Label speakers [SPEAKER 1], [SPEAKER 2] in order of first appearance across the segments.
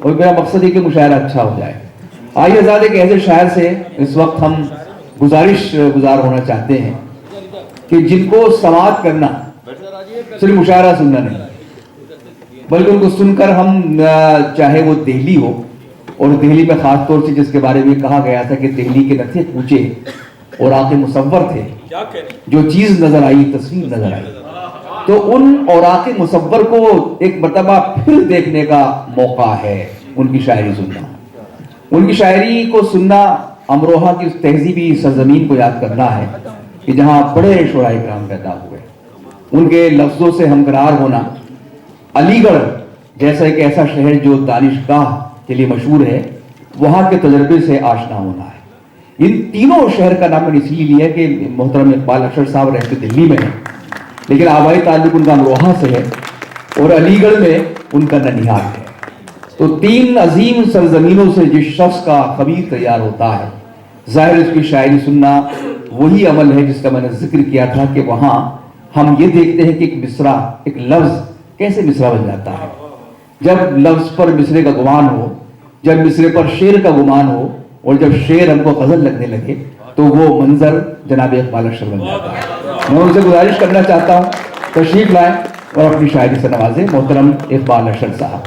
[SPEAKER 1] और मेरा मकसद है कि मुशायरा अच्छा हो जाए। आइए आज़ाद एक ऐसे शायर से इस वक्त हम गुजार होना चाहते हैं कि जिनको समाअत करना सिर्फ मुशायरा सुनना नहीं, बल्कि उनको सुनकर हम चाहे वो दिल्ली हो, और दिल्ली में खास तौर से जिसके बारे में कहा गया था कि दिल्ली के न थे पूछे और आके मुसव्वर थे, जो चीज नजर आई तस्वीर नजर आई, तो उन और आके मुसव्वर को एक मर्तबा फिर देखने का मौका है उनकी शायरी सुनना। उनकी शायरी को सुनना अमरोहा की उस तहजीबी सरजमीन को याद करना है कि जहां बड़े शुराए किराम पैदा हुए, उनके लफ्जों से हमकरार होना। अलीगढ़ जैसा एक ऐसा शहर जो दानिशगाह के लिए मशहूर है, वहां के तजर्बे से आशना होना है। इन तीनों शहर का नाम मैंने इसलिए लिया कि मोहतरम इकबाल अशर साहब रहते दिल्ली में हैं, लेकिन आबाई ताल्लुक उनका अमरोहा से है और अलीगढ़ में उनका ननिहाल है। तो तीन अजीम सरजमीनों से जिस शख्स का खबीर तैयार होता है, जाहिर उसकी शायरी सुनना वही अमल है जिसका मैंने जिक्र किया था कि वहां हम ये देखते हैं कि एक मिसरा, एक लफ्ज कैसे मिसरा बन जाता है। जब लफ्ज पर मिसरे का गुमान हो, जब मिसरे पर शेर का गुमान हो, और जब शेर हमको गजल लगने लगे, तो वो मंजर जनाब इकबाल अशर बन जाता है। मैं उनसे गुजारिश करना चाहता हूँ तशरीफ लाएं और अपनी शायरी से नवाजें मोहतरम इकबाल अशर साहब।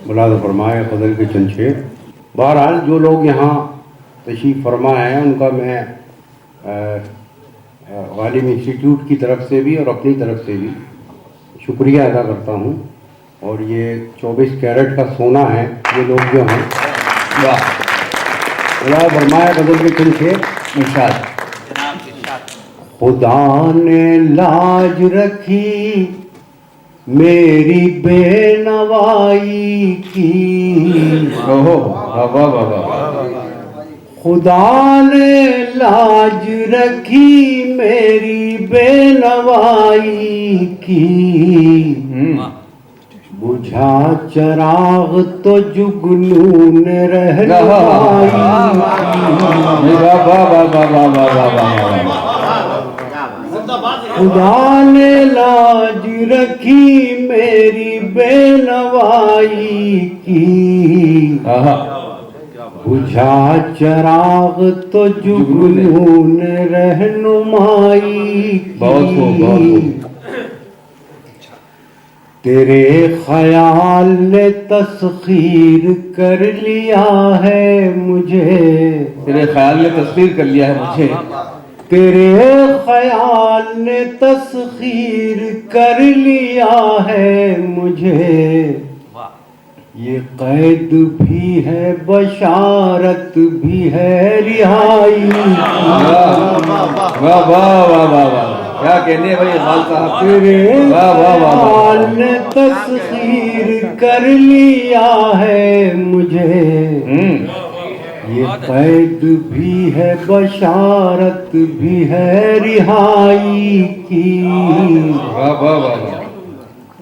[SPEAKER 2] मुलाद फरमाए गज़ल के चंद शेर। बहरहाल जो लोग यहाँ तशरीफ़ फरमा हैं उनका मैं गालिब इंस्टीट्यूट की तरफ से भी और अपनी तरफ से भी शुक्रिया अदा करता हूँ। और ये 24 कैरेट का सोना है ये लोग जो हैं। मुलाद फरमाए गज़ल के चंद शेर।
[SPEAKER 1] इरशाद।
[SPEAKER 2] खुदा ने लाज रखी मेरी बेनवाई की,
[SPEAKER 1] ओहो वाह वाह वाह वाह।
[SPEAKER 2] खुदा ने लाज रखी मेरी बेनवाई की, बुझा चराग तो जुगनू ने रहनुमाई की। खुदा ने लाज रखी मेरी बेनवाई की, बुझा चराग तो जुगनू ने रहनुमाई की। तेरे ख्याल ने तस्खीर कर लिया है मुझे,
[SPEAKER 1] तेरे ख्याल ने तस्वीर कर लिया है मुझे,
[SPEAKER 2] तेरे ख्याल ने तस्खीर कर लिया है मुझे। ये कैद भी है बशारत भी है रिहाई।
[SPEAKER 1] वाह वाह वाह वाह वाह, क्या कहने भाई इकबाल साहब।
[SPEAKER 2] तेरे
[SPEAKER 1] वाह वाह वाह
[SPEAKER 2] ख्याल ने तस्खीर कर लिया है मुझे। ये कैद भी है बशारत भी है रिहाई की।
[SPEAKER 1] वाह वाह वाह।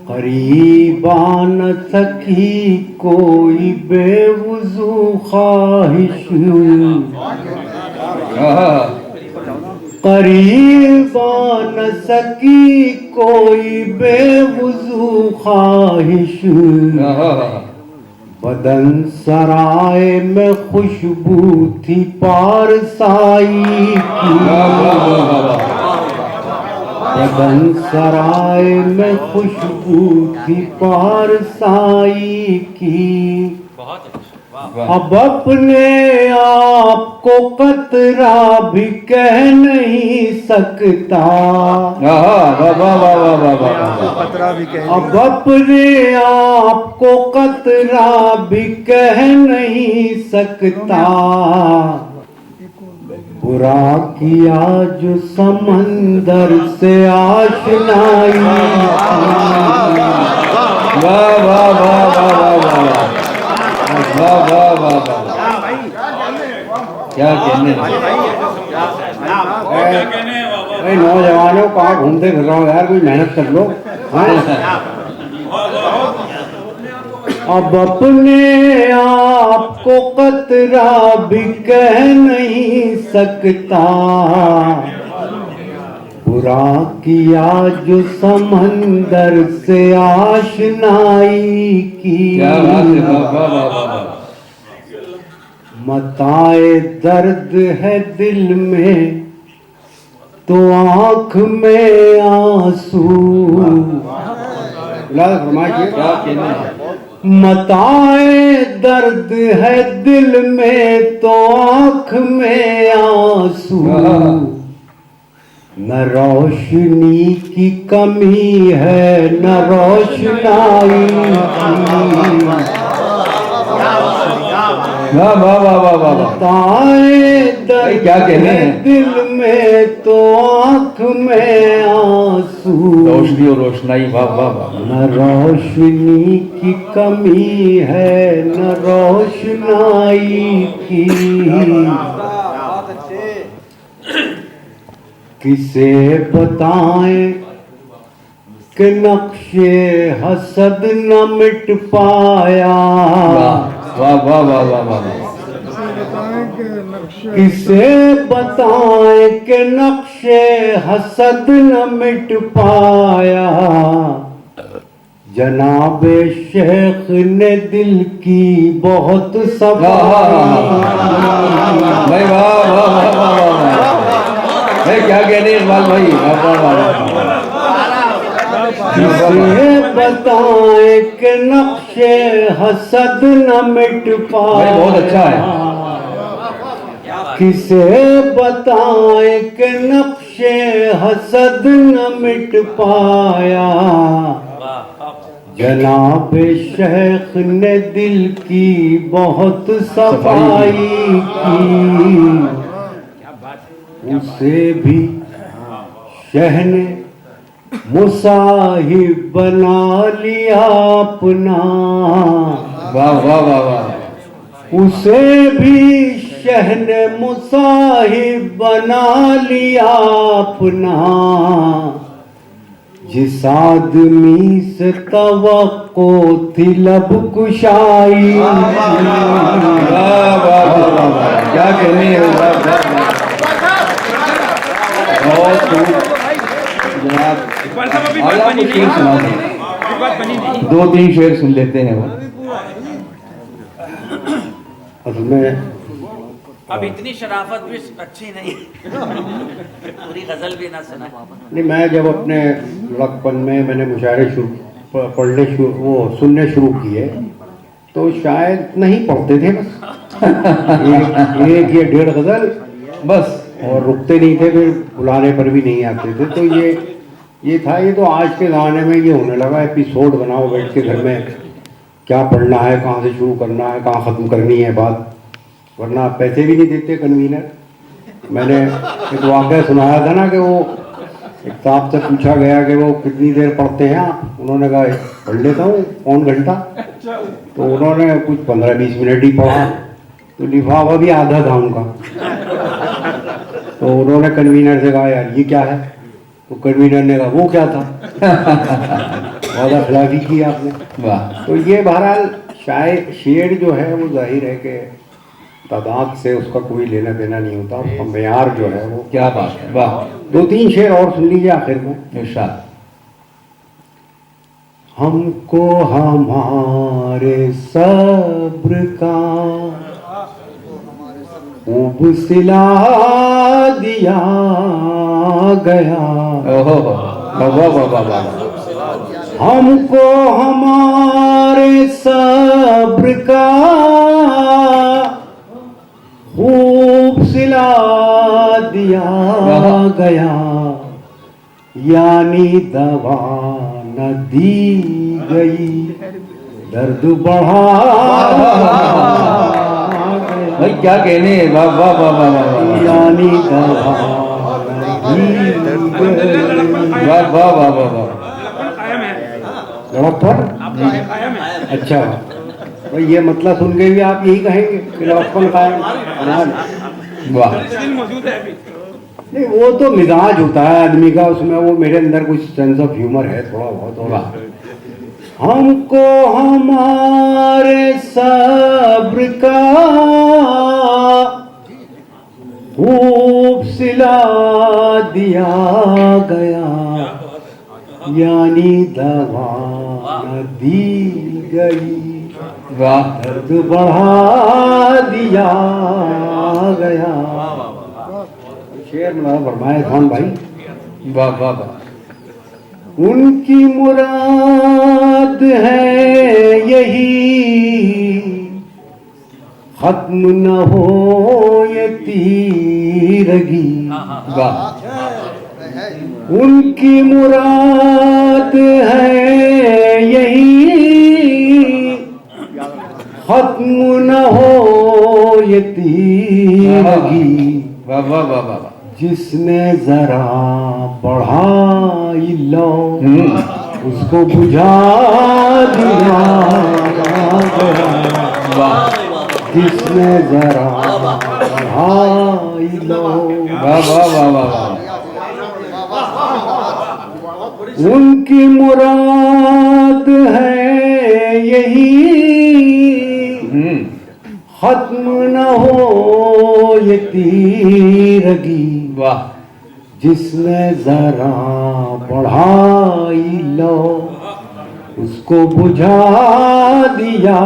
[SPEAKER 2] करीबान सकी कोई बेवुजू ख्वाहिश, करीबान सकी कोई बेवुजू ख्वाहिश। बदन सराय में खुशबू थी पारसाई की, बदन सराय में खुशबू थी पारसाई की। अब अपने आप को कतरा भी कह नहीं सकता, अब अपने आप को कतरा भी कह नहीं सकता। बुरा किया जो समंदर से आशनाई।
[SPEAKER 1] वाह वाह वाह वाह वाह वाह वाह वाह वाह, क्या कहने।
[SPEAKER 2] नौजवानों कहाँ घूमते फिर रहा हो यार, कोई मेहनत कर लो। अब अपने आप को कतरा भी कह नहीं सकता, बुरा किया जो समंदर से आशनाई की,
[SPEAKER 1] क्या बात है, वाह वाह वाह वाह वाह।
[SPEAKER 2] मताए दर्द है दिल में तो आंख में आंसू। फरमाइए
[SPEAKER 1] क्या कहना है?
[SPEAKER 2] मताए दर्द है दिल में तो आंख में आंसू, न रोशनी की कमी है न रोशनाई की।
[SPEAKER 1] वाह वाह वाह वाह वाह वाह।
[SPEAKER 2] ताए दर्द
[SPEAKER 1] क्या कहने हैं?
[SPEAKER 2] दिल में तो आंख में आंसू,
[SPEAKER 1] रोशनी और रोशनाई, वाह वाह वाह।
[SPEAKER 2] न रोशनी की कमी है न रोशनाई की। किसे बताएं कि नक्शे हसद न मिट पाया,
[SPEAKER 1] वाह वाह वाह वाह वाह वाह।
[SPEAKER 2] किसे बताएं कि नक्शे हसद न मिट पाया, जनाबे शेख ने दिल की बहुत सफाई।
[SPEAKER 1] भाई वाह वाह वाह वाह वाह। भाई क्या कहने इकबाल भाई, वाह वाह वाह।
[SPEAKER 2] किसे बताएं कि नक्शे हसद न मिट पाया,
[SPEAKER 1] भाई बहुत अच्छा है।
[SPEAKER 2] किसे बताएं कि नक्शे हसद न मिट पाया, जनाब शेख ने दिल की बहुत सफाई की। उसे भी शह ने मुसाहिब बना लिया अपना,
[SPEAKER 1] वाह वाह वाह वाह।
[SPEAKER 2] उसे भी शह ने मुसाहिब बना लिया अपना, जिस आदमी से तवक्को थी लब कुशाई।
[SPEAKER 1] वाह वाह वाह वाह। क्या कहने हैं, वाह वाह वाह। बहुत खूब जनाब। आज आप कुछ शेर सुना दें, दो तीन शेर सुन लेते हैं वो।
[SPEAKER 2] असल में
[SPEAKER 3] अब इतनी शराफत भी अच्छी नहीं पूरी गजल भी ना सुना।
[SPEAKER 2] नहीं, मैं जब अपने लड़कपन में मैंने मुशायरे पढ़ने वो सुनने शुरू किए तो शायद नहीं पढ़ते थे, बस एक या डेढ़ गजल बस, और रुकते नहीं थे, फिर बुलाने पर भी नहीं आते थे। तो ये था। ये तो आज के ज़माने में ये होने लगा, एपिसोड बनाओ बैठ के घर में, क्या पढ़ना है, कहाँ से शुरू करना है, कहाँ ख़त्म करनी है बात, वरना पैसे भी नहीं देते कन्वीनर। मैंने एक वाक़या सुनाया था ना कि वो एक साहब से पूछा गया कि वो कितनी देर पढ़ते हैं आप, उन्होंने कहा पढ़ लेता हूँ पौन घंटा। तो उन्होंने कुछ 15-20 मिनट ही पढ़ा, तो लिफाफा भी आधा था उनका। तो उन्होंने कन्वीनर से कहा यार ये क्या है, तो कन्वीनर ने कहा वो क्या था। वादा खिलाफी की आपने।
[SPEAKER 1] वाह।
[SPEAKER 2] तो ये बहरहाल शेर जो है वो जाहिर है कि तादाद से उसका कोई लेना देना नहीं होता, उसका मेयार जो है वो।
[SPEAKER 1] क्या बात है, वाह।
[SPEAKER 2] दो तीन शेर और सुन लीजिए आखिर में।
[SPEAKER 1] इरशाद।
[SPEAKER 2] हमको हमारे सब्र का खूब सिला दिया गया,
[SPEAKER 1] ओहो वाह वाह वाह वाह।
[SPEAKER 2] हमको हमारे सब्र का खूब सिला दिया गया, यानी दवा न दी गई दर्द बढ़ा गया।
[SPEAKER 1] भाई क्या कहने हैं, वाह वाह वाह वाह वाह।
[SPEAKER 2] यानी दवा न दी गई।
[SPEAKER 1] वाह वाह वाह वाह वाह।
[SPEAKER 2] लड़कपन। अच्छा भाई, ये मतलब सुन के भी आप यही कहेंगे कि लड़कपन कायम।
[SPEAKER 1] वाह।
[SPEAKER 2] नहीं, वो तो मिजाज होता है आदमी का, उसमें वो मेरे अंदर कुछ सेंस ऑफ ह्यूमर है थोड़ा बहुत।
[SPEAKER 1] वाह।
[SPEAKER 2] हमको हमारे सब्र का खूब सिला दिया गया, यानी दवा न दी गई,
[SPEAKER 1] वाह
[SPEAKER 2] दर्द बढ़ा दिया गया। शेर मौलाना फरमाए खान भाई,
[SPEAKER 1] वाह वाह वाह।
[SPEAKER 2] उनकी मुराद है यही, खत्म न हो ये तीरगी।
[SPEAKER 1] वाह
[SPEAKER 2] उनकी मुराद है यही, खत्म न हो ये तीरगी।
[SPEAKER 1] वाह वाह वाह वाह।
[SPEAKER 2] जिसने जरा बढ़ाई लो, उसको बुझा दिया गया।
[SPEAKER 1] वाह
[SPEAKER 2] जिसने जरा बढ़ाई लो,
[SPEAKER 1] वाह वाह वाह वाह।
[SPEAKER 2] उनकी मुराद है यही, खत्म न हो ये तीरगी।
[SPEAKER 1] वाह
[SPEAKER 2] जिसने जरा बढ़ाई लो, उसको बुझा दिया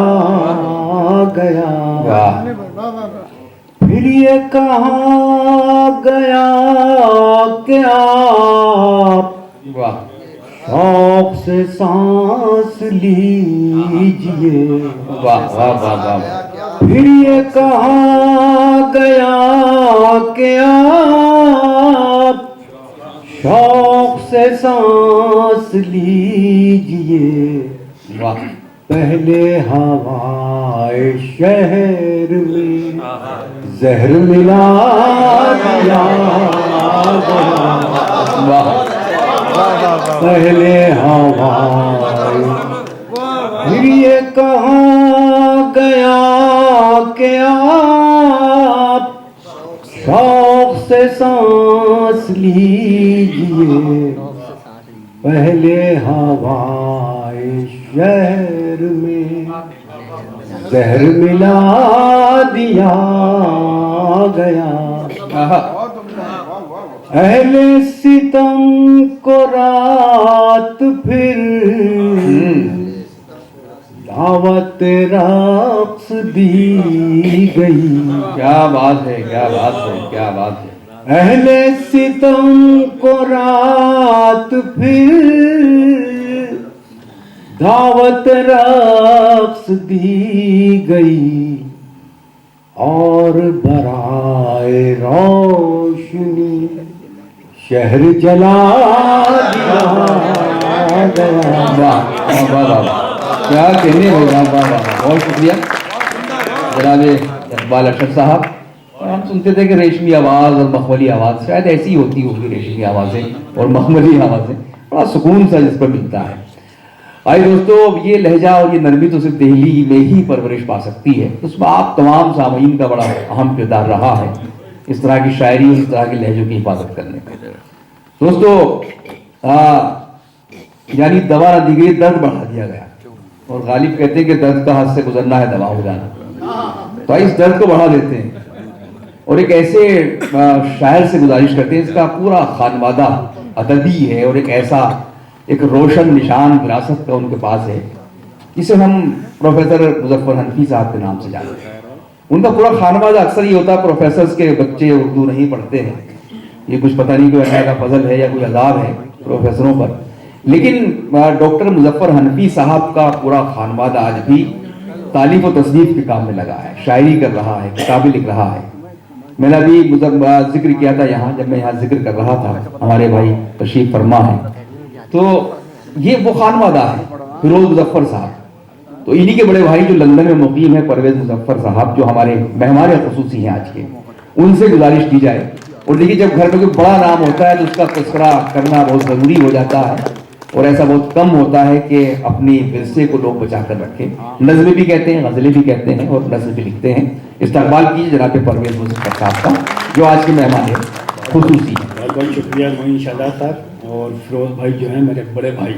[SPEAKER 2] गया।
[SPEAKER 1] वाह
[SPEAKER 2] फिर ये कहा गया कि आप
[SPEAKER 1] वाह
[SPEAKER 2] शौक से सांस लीजिए।
[SPEAKER 1] वाह वाह वाह वाह।
[SPEAKER 2] फिर ये कहा गया कि आप शौक से सांस लीजिए।
[SPEAKER 1] वाह
[SPEAKER 2] पहले हवाए शहर में जहर मिला दिया गया।
[SPEAKER 1] वाह
[SPEAKER 2] पहले हवाए, फिर ये कहा गया कि आप शौक से सांस लीजिए। पहले हवाए शहर में जहर मिला दिया गया। अहले सितम को रात फिर दावत रक्स दी गई।
[SPEAKER 1] क्या बात है, क्या बात है, क्या बात है।
[SPEAKER 2] अहले सितम को रात फिर दावत रक्स दी गई, और बराए रोशनी शहर जला दिया गया।
[SPEAKER 1] वाह वाह वाह, क्या कहने होगा। वाह वाह, बहुत शुक्रिया जनाब इकबाल अशरफ साहब। हम सुनते थे कि रेशमी आवाज़ और मखमली आवाज़ शायद ऐसी होती होगी, रेशमी आवाज़ें और मखमली आवाज़ें, बड़ा सुकून सा जिस पर मिलता है। आइए दोस्तों, ये लहजा और ये नरमी तो सिर्फ दिल्ली में ही परवरिश पा सकती है, उसमें आप तमाम सामीन का बड़ा अहम किरदार रहा है इस तरह की शायरी और इस तरह के लहजों की हिफाजत करने का। दोस्तों यानी दवा न दी गई, दर्द बढ़ा दिया गया, और गालिब कहते हैं कि दर्द का हाथ से गुजरना है दवा हो जाना। तो इस दर्द को बढ़ा देते हैं और एक ऐसे शायर से गुजारिश करते हैं, इसका पूरा खानवादा अदबी है और एक ऐसा एक रोशन निशान विरासत का उनके पास है, जिसे हम प्रोफेसर मुजफ्फर हनफी साहब के नाम से जानते हैं। उनका पूरा खानवादा अक्सर ये होता है, प्रोफेसर के बच्चे उर्दू नहीं पढ़ते हैं, ये कुछ पता नहीं कोई अल्लाह का फजल है या कोई अजाब है प्रोफेसरों पर, लेकिन डॉक्टर मुजफ्फर हनफी साहब का पूरा खानवादा आज भी तालीफ और तसनीफ के काम में लगा है, शायरी कर रहा है, किताबें लिख रहा है। मैंने अभी जिक्र किया था यहाँ, जब मैं यहाँ जिक्र कर रहा था, हमारे भाई तशरीफ फरमा है, तो ये वो खानवादा है फिरोज मुजफ्फर साहब। तो इन्हीं के बड़े भाई जो लंदन में मुकीम है, परवेज मुजफ्फर साहब, जो हमारे मेहमान खुसूसी हैं आज के, उनसे गुजारिश की जाए। और देखिए, जब घर में कोई बड़ा नाम होता है तो उसका तस्करा करना बहुत ज़रूरी हो जाता है, और ऐसा बहुत कम होता है कि अपनी विरसे को लोग बचा कर रखें। नज़्में भी कहते हैं, गज़लें भी कहते हैं और नज़्म भी लिखते हैं। इस्तकबाल कीजिए जनाब परवेज मुजफ्फर साहब का, जो आज के मेहमान है खुसूसी।
[SPEAKER 4] बहुत बहुत शुक्रिया मोइन शादा साहब, और फिरोज भाई जो है मेरे बड़े भाई।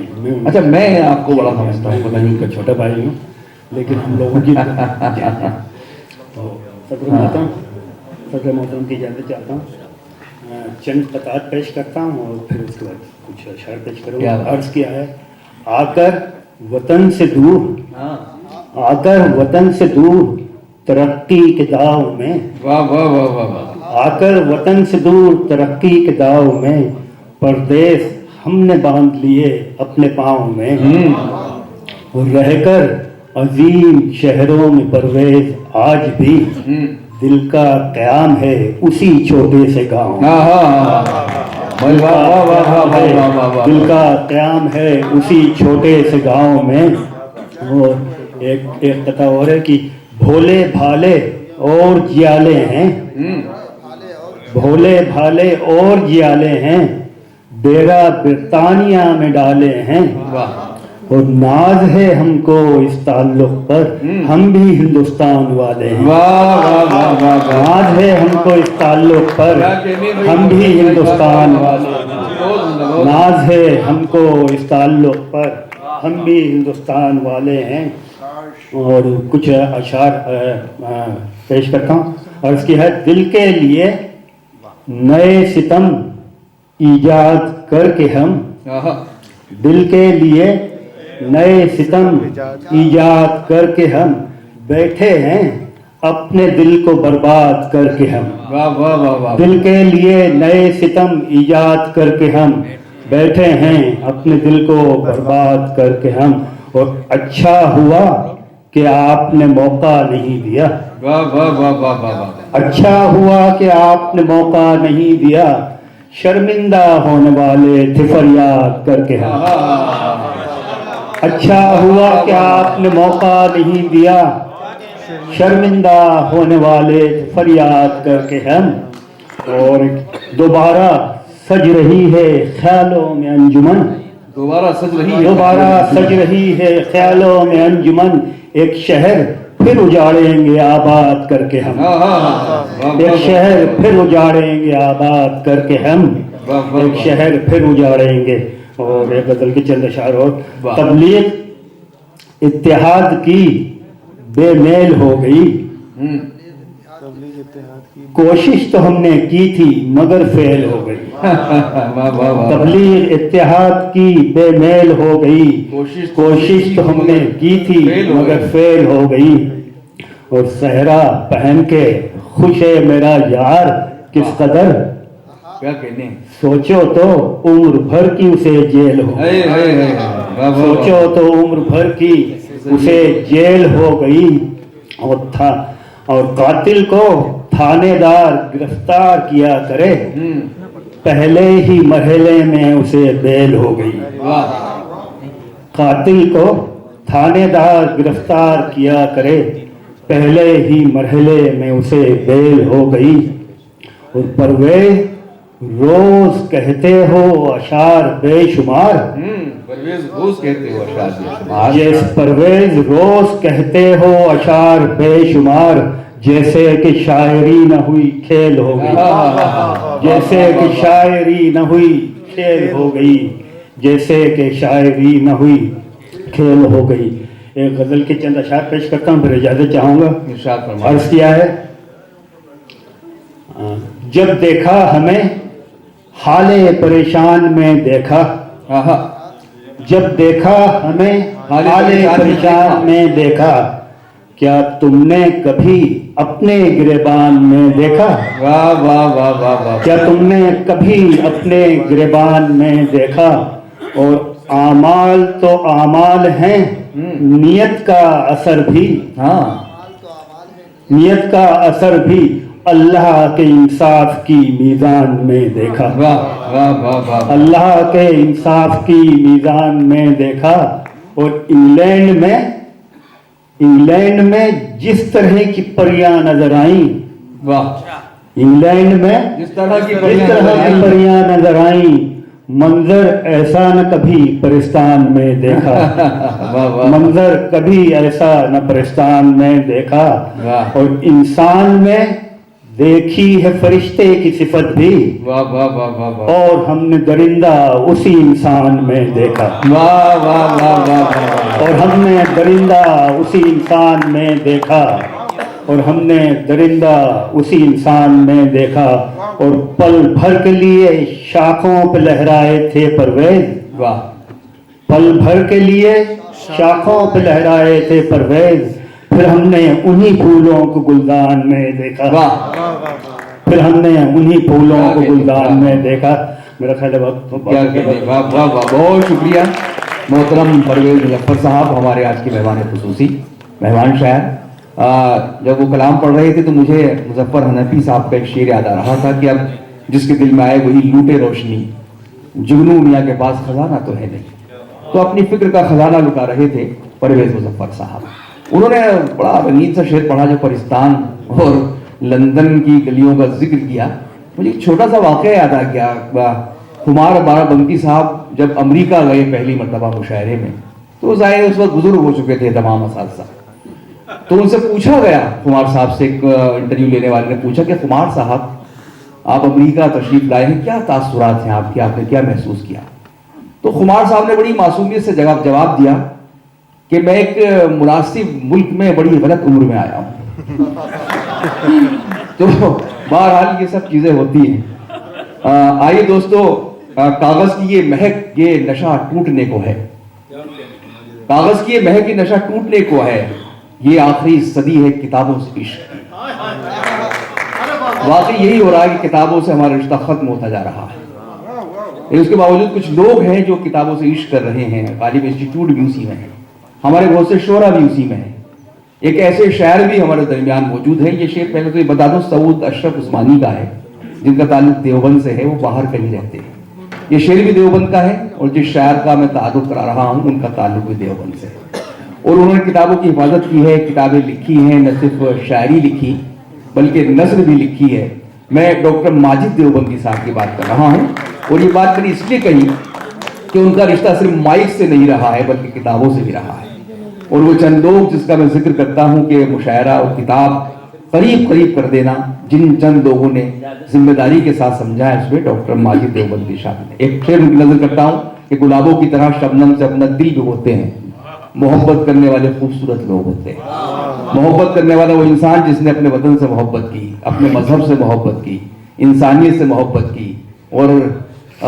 [SPEAKER 1] अच्छा, मैं आपको बड़ा समझता हूँ, पता नहीं
[SPEAKER 4] उनका छोटा भाई हूँ, लेकिन हम लोगों की तो सब्र माता सदर मोहतरम की इजाज़त चाहता हूँ। चंद कतार पेश करता हूँ और फिर उसके बाद कुछ अशार पेश
[SPEAKER 1] क्या
[SPEAKER 4] करूँगा।
[SPEAKER 1] बात।
[SPEAKER 4] अर्ज़ किया है, आकर वतन से दूर,
[SPEAKER 1] हाँ,
[SPEAKER 4] आकर वतन से दूर तरक्की के दाव में,
[SPEAKER 1] वाह वाह वाह वाह वाह,
[SPEAKER 4] आकर वतन से दूर तरक्की के दाव में, परदेश हमने बांध लिए अपने पाँव में। और रहकर अजीम शहरों में परवेज आज भी दिल का क़याम है उसी छोटे से गाँव।
[SPEAKER 1] हाँ हाँ वाह वाह वाह वाह वाह वाह वाह वाह।
[SPEAKER 4] दिल का क़याम है उसी छोटे से गाँव में। और एक कथा और है कि भोले भाले और जियाले हैं, भोले भाले और जियाले हैं, डेरा ब्रितानिया में डाले हैं।
[SPEAKER 1] वाह
[SPEAKER 4] और नाज है हमको इस ताल्लुक पर, हम भी हिंदुस्तान वाले हैं।
[SPEAKER 1] वाह वाह वाह वाह वाह।
[SPEAKER 4] नाज है हमको इस ताल्लुक पर, हम भी हिंदुस्तान वाले हैं। नाज है हमको इस ताल्लुक पर, हम भी हिंदुस्तान वाले हैं। और कुछ अशार पेश करता हूँ। और इसकी है, दिल के लिए नए सितम ईजाद करके हम, दिल के लिए नए सितम ईजाद करके हम, बैठे हैं अपने दिल को बर्बाद करके हम।
[SPEAKER 1] वाह वाह वाह वाह।
[SPEAKER 4] दिल के लिए नए सितम ईजाद करके हम, बैठे हैं अपने दिल को बर्बाद करके हम। और अच्छा हुआ कि आपने मौका नहीं दिया,
[SPEAKER 1] वाह वाह वाह वाह वाह वाह।
[SPEAKER 4] अच्छा हुआ कि आपने मौका नहीं दिया, शर्मिंदा होने वाले थे फरियाद करके हम। अच्छा हुआ कि आपने मौका नहीं दिया, शर्मिंदा होने वाले थे फरियाद करके हम। और दोबारा सज रही है ख्यालों में अंजुमन,
[SPEAKER 1] दोबारा सज रही है,
[SPEAKER 4] दोबारा सज रही है ख्यालों में अंजुमन, एक शहर फिर उजाड़ेंगे आबाद करके हम।
[SPEAKER 1] हाँ हाँ हाँ।
[SPEAKER 4] एक शहर फिर उजाड़ेंगे आबाद करके हम, एक शहर फिर उजाड़ेंगे। और एक गजल की चंद अशार और, तबलीग इत्तेहाद की बेमेल हो गई, कोशिश तो हमने की थी मगर फेल हो गई।
[SPEAKER 1] वाह वाह वाह।
[SPEAKER 4] तबलीग इत्तेहाद की बेमेल हो गई, कोशिश तो हमने की थी मगर फेल हो गई। और सहरा पहन के खुश है मेरा यार किस कदर,
[SPEAKER 1] क्या कहने,
[SPEAKER 4] सोचो तो उम्र भर की उसे जेल हो,
[SPEAKER 1] है वाह वाह वाह।
[SPEAKER 4] सोचो तो उम्र भर की उसे जेल हो गई। और कातिल को थानेदार गिरफ्तार किया करे, पहले ही मरहले में उसे बेल हो गई।
[SPEAKER 1] वाह।
[SPEAKER 4] कातिल को थानेदार गिरफ्तार किया करे, पहले ही मरहले में उसे बेल हो गई। और परवेज रोज कहते हो अशार बेशुमार,
[SPEAKER 1] परवेज रोज कहते हो अशार बेशुमार,
[SPEAKER 4] जैसे परवेज रोज कहते हो अशार बेशुमार, जैसे कि शायरी न हुई खेल हो गई, जैसे कि शायरी न हुई खेल हो गई, जैसे कि शायरी न हुई खेल हो गई। एक गजल के चंद अशार पेश करता हूँ, फिर इजाजत चाहूंगा।
[SPEAKER 1] इरशाद फरमाइए।
[SPEAKER 4] अर्ज किया है, जब देखा हमें हाले परेशान में देखा, जब देखा हमें हाले परेशान में देखा, क्या तुमने कभी अपने गिरेबान में देखा,
[SPEAKER 1] वाह वाह वाह वाह वाह।
[SPEAKER 4] क्या तुमने कभी अपने गिरेबान में देखा। और आमाल तो आमाल हैं, नियत का असर भी,
[SPEAKER 1] हाँ,
[SPEAKER 4] नियत का असर भी अल्लाह के इंसाफ की मीज़ान में देखा,
[SPEAKER 1] वाह वाह वाह वाह।
[SPEAKER 4] अल्लाह के इंसाफ की मीज़ान में देखा। और इंग्लैंड में जिस तरह की परियां नजर आई,
[SPEAKER 1] वाह।
[SPEAKER 4] इंग्लैंड में
[SPEAKER 1] जिस तरह की
[SPEAKER 4] परियां नजर आई, मंजर ऐसा न कभी परिस्तान में देखा,
[SPEAKER 1] वाह वाह।
[SPEAKER 4] मंजर कभी ऐसा न परिस्तान में देखा।
[SPEAKER 1] वाह।
[SPEAKER 4] और इंसान में देखी है फरिश्ते की सिफत भी,
[SPEAKER 1] वाह वाह वाह वाह वाह।
[SPEAKER 4] और हमने दरिंदा उसी इंसान में देखा,
[SPEAKER 1] वाह वाह वाह वाह वाह।
[SPEAKER 4] और हमने दरिंदा उसी इंसान में देखा। और हमने दरिंदा उसी इंसान में देखा, और पल भर के लिए शाखों पे लहराए थे परवेज।
[SPEAKER 1] वाह,
[SPEAKER 4] पल भर के लिए शाखों पे लहराए थे परवेज, फिर हमने उन्हीं फूलों को गुलदान में देखा।
[SPEAKER 1] वाह,
[SPEAKER 4] फिर हमने उन्हीं फूलों को गुलदान में देखा। मेरा ख्याल है
[SPEAKER 1] क्या कहते हैं, वाह वाह वाह, बहुत शुक्रिया मोहतरम परवेज मुजफ्फर साहब, हमारे आज के मेहमान खुसूसी, मेहमान शायर। जब वो कलाम पढ़ रहे थे तो मुझे मुजफ्फर हनफी साहब का एक शेर याद आ रहा था कि अब जिसके दिल में आए वही लूटे रोशनी, जुगनू मियाँ के पास खजाना तो है नहीं। तो अपनी फिक्र का खजाना लुटा रहे थे परवेज मुजफ्फर साहब। उन्होंने बड़ा रंगीन सा शेर पढ़ा जो परिस्तान और लंदन की गलियों का जिक्र किया। मुझे एक छोटा सा वाक़या याद आ गया। कुमार बाराबंकी साहब जब अमेरिका गए पहली मरतबा मुशायरे में, तो ज़ाहिर उस वक्त बुजुर्ग हो चुके थे तमाम असातिज़ा। तो उनसे पूछा गया, कुमार साहब से एक इंटरव्यू लेने वाले ने पूछा कि कुमार साहब आप अमेरिका तशरीफ लाए हैं, क्या तासुरात हैं आपके, आपने क्या महसूस किया? तो कुमार साहब ने बड़ी मासूमियत से जवाब दिया कि मैं एक मुनासिब मुल्क में बड़ी गलत उम्र में आया हूँ। तो बहरहाल ये सब चीजें होती हैं। आइए दोस्तों, कागज की ये महक, ये नशा टूटने को है। कागज की ये महक, ये नशा टूटने को है। ये आखिरी सदी है किताबों से इश्क। वाकई यही हो रहा है कि किताबों से हमारा रिश्ता खत्म होता जा रहा है। उसके बावजूद कुछ लोग हैं जो किताबों से इश्क कर रहे हैं। गालिब इंस्टीट्यूट भी उसी में है, हमारे बहुत से शोरा भी उसी में है। एक ऐसे शायर भी हमारे दरमियान मौजूद है। ये शेर पहले तो ये बता दूं, सऊद अशरफ उस्मानी का है, जिनका ताल्लुक देवबंद से है, वो बाहर कहीं रहते हैं। ये शेर भी देवबंद का है, और जिस शायर का मैं तारुफ करा रहा हूँ उनका ताल्लुक भी देवबंद से है। और उन्होंने किताबों की हिफाजत की है, किताबें लिखी हैं, न सिर्फ शायरी लिखी बल्कि नस्र भी लिखी है। मैं डॉक्टर माजिद देवबंदी साहब की बात कर रहा हूँ, और ये बात मैंने इसलिए कही कि उनका रिश्ता सिर्फ माइक से नहीं रहा है बल्कि किताबों से भी रहा है। और वो चंद लोग जिसका मैं जिक्र करता हूँ कि मुशायरा और किताब करीब करीब कर देना, जिन चंद लोगों ने जिम्मेदारी के साथ समझा है, उसमें डॉक्टर माजिद देवबंदी शामिल है। एक शेर नजर करता हूँ कि गुलाबों की तरह शबनम से अपना दिल भिगोते हैं, मोहब्बत करने वाले खूबसूरत लोग होते हैं। मोहब्बत करने वाला वो इंसान जिसने अपने वतन से मोहब्बत की, अपने मजहब से मोहब्बत की, इंसानियत से मोहब्बत की, और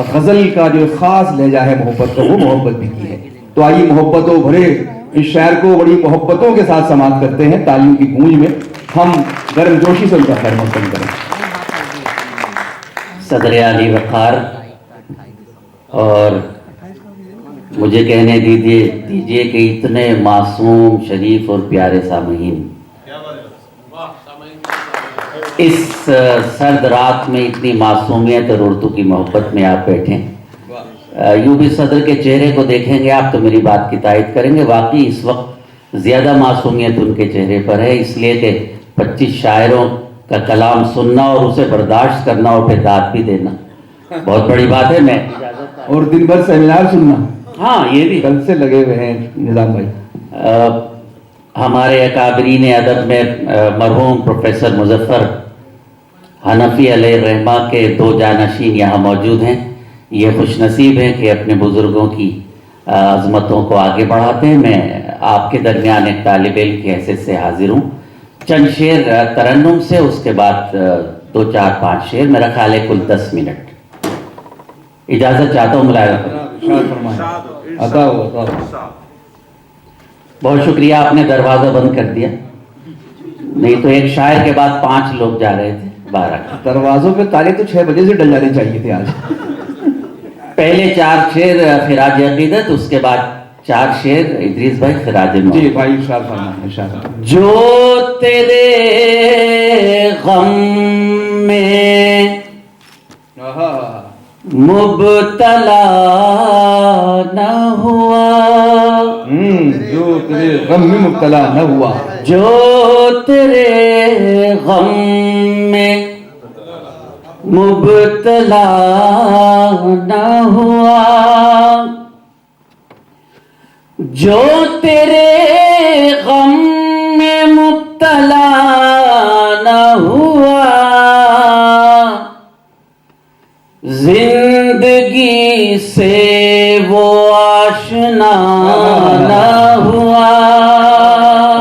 [SPEAKER 1] गजल का जो खास लहजा है मोहब्बत का, वो मोहब्बत भी की है। तो आइए मोहब्बतों भरे इस शायर को बड़ी मोहब्बतों के साथ समाप्त करते हैं। तालियों की गूंज में हम गर्मजोशी से उनका खैर मकदम करें।
[SPEAKER 3] सदर आली वक़ार, और मुझे कहने दीजिए कि इतने मासूम, शरीफ और प्यारे सामईन इस सर्द रात में इतनी मासूमियत और उर्दू की मोहब्बत में आप बैठे। यूं भी सदर के चेहरे को देखेंगे आप तो मेरी बात की तायद करेंगे। वाकई इस वक्त ज़्यादा मासूमियत उनके चेहरे पर है, इसलिए कि 25 शायरों का कलाम सुनना और उसे बर्दाश्त करना और फिर दाद भी देना बहुत बड़ी बात है। मैं
[SPEAKER 1] और दिन भर सेमिनार सुनना,
[SPEAKER 3] हाँ ये भी
[SPEAKER 1] कल से लगे हुए हैं निज़ाम भाई।
[SPEAKER 3] हमारे अकाबरीन अदब में मरहूम प्रोफेसर मुजफ्फर हनफी अलैहिर्रहमा के 2 जानशीन यहाँ मौजूद हैं। ये खुशनसीब हैं कि अपने बुज़ुर्गों की अज़मतों को आगे बढ़ाते हैं। मैं आपके दरमियान एक तालिब इल्म की हैसियत से हाजिर हूँ। चंद शेर तरन्नुम से, उसके बाद 2, 4, 5 शेर, मेरा ख्याल है कुल 10 मिनट। इजाज़त चाहता हूँ मुलायम। बहुत शुक्रिया, आपने दरवाज़ा बंद कर दिया, नहीं तो एक शायर के बाद 5 लोग जा रहे थे। 12
[SPEAKER 1] दरवाजों पे ताले तो 6 बजे से डल जाने चाहिए थे आज।
[SPEAKER 3] पहले 4 शेर खिराज अकीदत, उसके बाद 4 शेर इदरीस भाई खिराज मौत।
[SPEAKER 1] जी भाई, इरशाद फरमाएं, इरशाद।
[SPEAKER 3] जो तेरे गम में मुब्तला न हुआ,
[SPEAKER 1] जो तेरे गम में मुब्तला न हुआ,
[SPEAKER 3] जो तेरे गम में मुब्तला न हुआ, जो तेरे गम में मुब्तला न हुआ, जिंदगी से वो आशना न हुआ।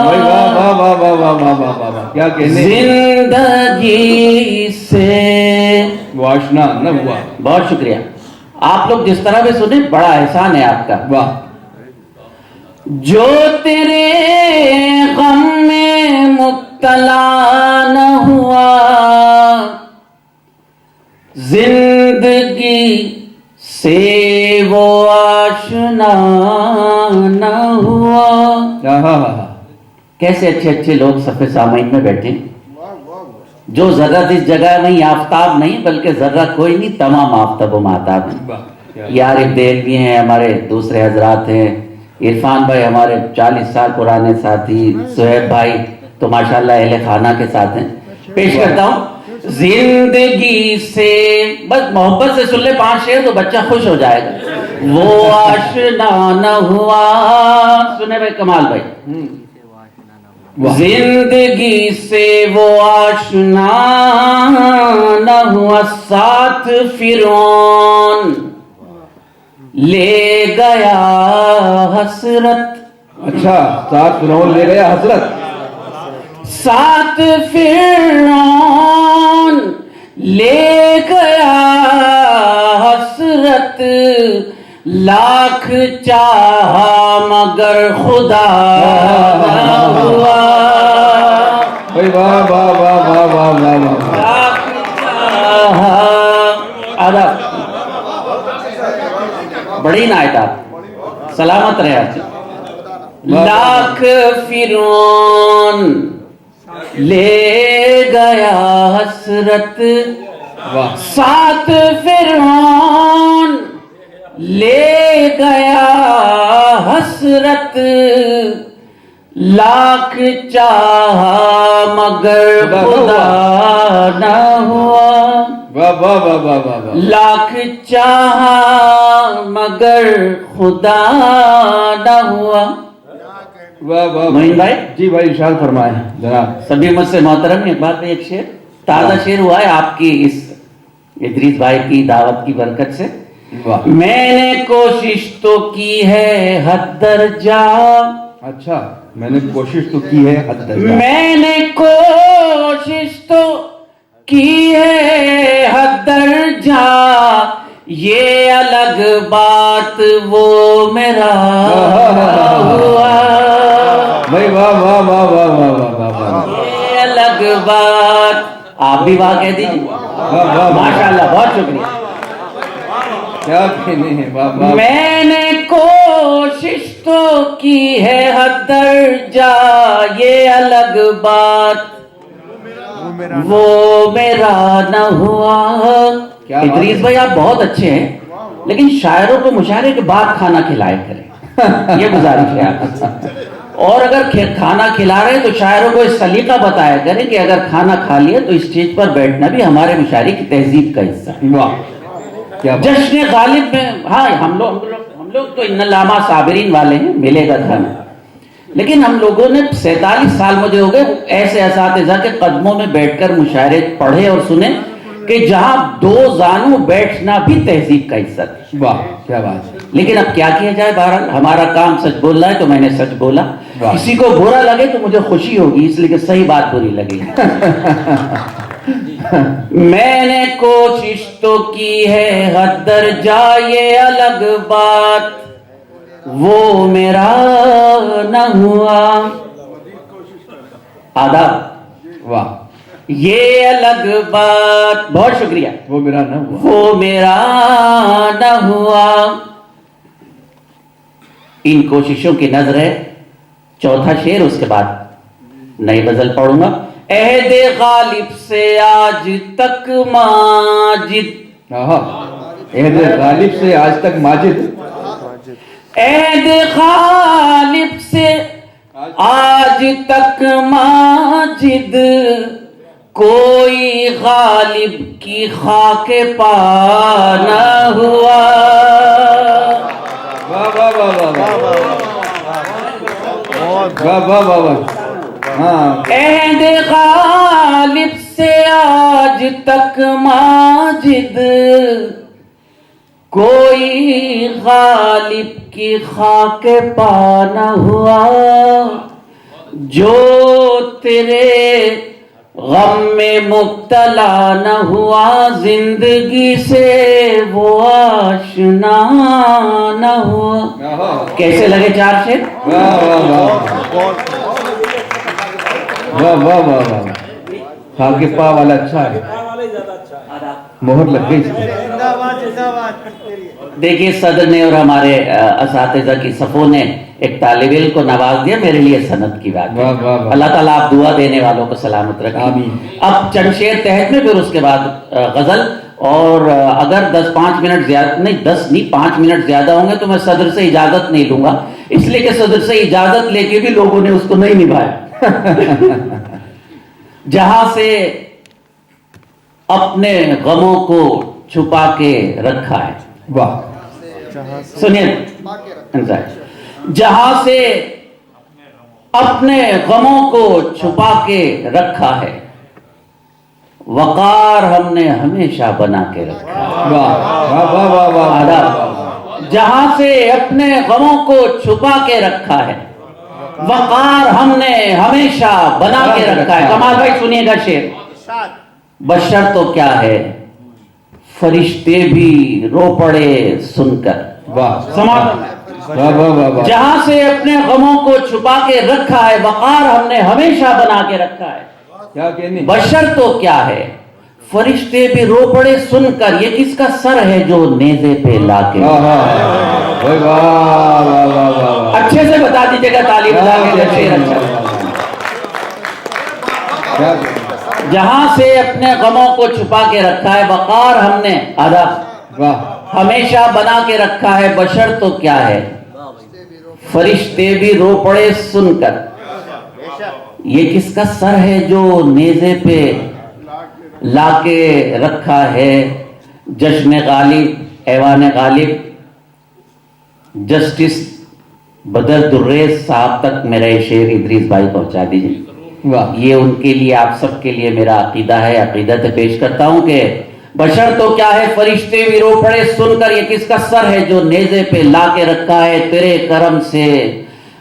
[SPEAKER 1] वाह वाह वाह वाह वाह वाह वाह वाह। क्या कहने,
[SPEAKER 3] जिंदगी से
[SPEAKER 1] वाशना न हुआ।
[SPEAKER 3] बहुत शुक्रिया। आप लोग जिस तरह से सुने बड़ा एहसान है आपका।
[SPEAKER 1] वाह।
[SPEAKER 3] जो तेरे गम में मुब्तला न हुआ, जिंदगी से वो आशना न हुआ। कैसे अच्छे अच्छे लोग सफ़े सामईन में बैठे। जो जर्रत इस जगह नहीं, आफ्ताब नहीं बल्कि जर्रा कोई नहीं, तमाम आफ्ताब व महताब हैं। ये आरिफ देलवी हैं, हमारे दूसरे हजरात हैं, इरफान भाई हमारे 40 साल पुराने साथी, सुहेब भाई तो माशाल्लाह अहले खाना के साथ हैं। पेश करता हूँ जिंदगी से, बस मोहब्बत से सुन ले 5 शेर तो बच्चा खुश हो जाएगा। वो आशना न हुआ, सुने भाई कमाल भाई, जिंदगी से वो आशना न हुआ, साथ फिरौन ले गया हसरत।
[SPEAKER 1] अच्छा, साथ फिरौन ले गया हसरत।
[SPEAKER 3] साथ फिरौन ले गया हसरत, लाख चाहा मगर खुदा न हुआ।
[SPEAKER 1] भाई वाह वाह वाह वाह वाह वाह वाह।
[SPEAKER 3] लाख चाहा, आदाब, बड़ी नायत आप, सलामत रहे आप। लाख फिरौन ले गया हसरत,
[SPEAKER 1] वाह।
[SPEAKER 3] साथ फिरौन ले गया हसरत, लाख चाहा मगर खुदा न हुआ।
[SPEAKER 1] वाह वाह वाह वाह वाह वाह।
[SPEAKER 3] लाख चाहा मगर खुदा न हुआ।
[SPEAKER 1] वाह वाह।
[SPEAKER 3] मोइन भाई
[SPEAKER 1] जी भाई, इरशाद फरमाए जनाब।
[SPEAKER 3] सभी मुझसे मोहतरम, एक बात एक शेर ताज़ा शेर हुआ है आपकी इस इदरीस भाई की दावत की बरकत से।
[SPEAKER 1] वाह।
[SPEAKER 3] मैंने कोशिश तो की है हद दर्जा,
[SPEAKER 1] अच्छा, मैंने कोशिश तो की है हद दर्जा।
[SPEAKER 3] मैंने कोशिश तो की है हद दर्जा, ये अलग बात वो मेरा हुआ।
[SPEAKER 1] भाई वाह वाह वाह वाह वाह वाह वाह वाह।
[SPEAKER 3] ये अलग बात, आप भी वाह कह दीजिए।
[SPEAKER 1] वाह वाह
[SPEAKER 3] माशाल्लाह, बहुत शुक्रिया।
[SPEAKER 1] क्या कहने हैं, वाह वाह।
[SPEAKER 3] मैंने कोशिश तो की है हद दर्जा, ये अलग बात वो मेरा न हुआ। इदरीस भाई आप बहुत अच्छे हैं, लेकिन शायरों को मुशायरे के बाद खाना खिलाए करें, ये गुजारिश है आपसे। और अगर खाना खिला रहे हैं तो शायरों को इस सलीका बताया करें कि अगर खाना खा लिया तो स्टेज पर बैठना भी हमारे मुशायरे की तहजीब का हिस्सा है।
[SPEAKER 1] वाह, क्या बात।
[SPEAKER 3] जश्न गालिब में, हाँ हम लोग तो इन्नल्लामा साबिरीन वाले हैं, मिलेगा खाना। लेकिन हम लोगों ने 47 साल मुझे हो गए ऐसे असातिज़ा के कदमों में बैठकर मुशायरे पढ़े और सुने कि जहां 2 जानू बैठना भी तहजीब का हिस्सा था।
[SPEAKER 1] वाह, क्या बात है।
[SPEAKER 3] लेकिन अब क्या किया जाए, बहरहाल हमारा काम सच बोलना है तो मैंने सच बोला। किसी को बुरा लगे तो मुझे खुशी होगी, इसलिए कि सही बात बुरी लगी। मैंने कोशिश तो की है हद दर्जा, ये अलग बात वो मेरा न हुआ। आदाब।
[SPEAKER 1] वाह,
[SPEAKER 3] ये अलग बात, बहुत शुक्रिया।
[SPEAKER 1] वो मेरा न हुआ।
[SPEAKER 3] वो मेरा न हुआ। इन कोशिशों की नजर है। चौथा शेर, उसके बाद नई गजल पढ़ूंगा। अहदे गालिब से आज तक माजिद,
[SPEAKER 1] अहदे गालिब से आज तक माजिद,
[SPEAKER 3] अहदे गालिब से आज तक माजिद, कोई गालिब की खाके पा न हुआ।
[SPEAKER 1] वाह वाह वाह वाह वाह वाह वाह वाह। हाँ,
[SPEAKER 3] अहदे गालिब से आज तक माजिद, कोई गालिब की खाके पा न हुआ। जो तेरे गम में मुब्तला न हुआ जिंदगी से वो आशना न हुआ। कैसे लगे चार शेर?
[SPEAKER 1] वाह वाह वाह वाह वाह वाह वाह। खाके पा वाला अच्छा है, मोहर लग गई इसमें।
[SPEAKER 3] देखिए सदर ने और हमारे असातिज़ा की सफ़ों ने एक तालिब इल्म को नवाज दिया, मेरे लिए सनत की बात है।
[SPEAKER 1] वाह, वाह, वाह।
[SPEAKER 3] अल्लाह ताला आप दुआ देने वालों को सलामत रखें।
[SPEAKER 1] आमीन।
[SPEAKER 3] अब चंद शेर तहत में, फिर उसके बाद गजल। और अगर 10-5 मिनट ज्यादा नहीं, 10 नहीं 5 मिनट ज्यादा होंगे तो मैं सदर से इजाजत नहीं लूंगा, इसलिए कि सदर से इजाजत लेके भी लोगों ने उसको नहीं निभाया। जहां से अपने गमों को छुपा के रखा है,
[SPEAKER 1] वाह,
[SPEAKER 3] सुनिए, जहां से अपने गमों को छुपा के रखा है, वकार हमने हमेशा बना के रखा है।
[SPEAKER 1] वाह वाह वाह वाह वाह।
[SPEAKER 3] आदाब। जहां से अपने गमों को छुपा के रखा है, वकार हमने हमेशा बना के रखा है। कमाल भाई सुनिएगा शेर। बशर तो क्या है, फरिश्ते भी रो पड़े सुनकर।
[SPEAKER 1] वाह
[SPEAKER 3] समाप्त।
[SPEAKER 1] वाह वाह वाह वाह।
[SPEAKER 3] जहां से अपने गमों को छुपा के रखा है, वकार हमने हमेशा बना के रखा है।
[SPEAKER 1] क्या कहने?
[SPEAKER 3] बशर तो क्या है, फरिश्ते भी रो पड़े सुनकर। ये किसका सर है जो नेज़े पे लाके?
[SPEAKER 1] वाह वाह वाह वाह वाह वाह।
[SPEAKER 3] अच्छे से बता दीजिएगा, ताली बजा के शेर अच्छा।
[SPEAKER 1] क्या?
[SPEAKER 3] जहां से अपने गमों को छुपा के रखा है, वकार हमने अदब
[SPEAKER 1] वाह
[SPEAKER 3] हमेशा बना के रखा है। बशर तो क्या है, फरिश्ते भी रो पड़े सुनकर। ये किसका सर है जो नेज़े पे लाके रखा है? जश्न गालिब, ऐवान गालिब, जस्टिस बदर दुर्रेज साहब तक मेरा ये शेर इदरीस भाई पहुंचा दीजिए।
[SPEAKER 1] वाह।
[SPEAKER 3] ये उनके लिए, आप सबके लिए मेरा अकीदा है, अकीदत पेश करता हूं कि बशर तो क्या है, फरिश्ते भी रो पड़े सुनकर। ये किसका सर है जो नेज़े पे लाके रखा है? तेरे करम से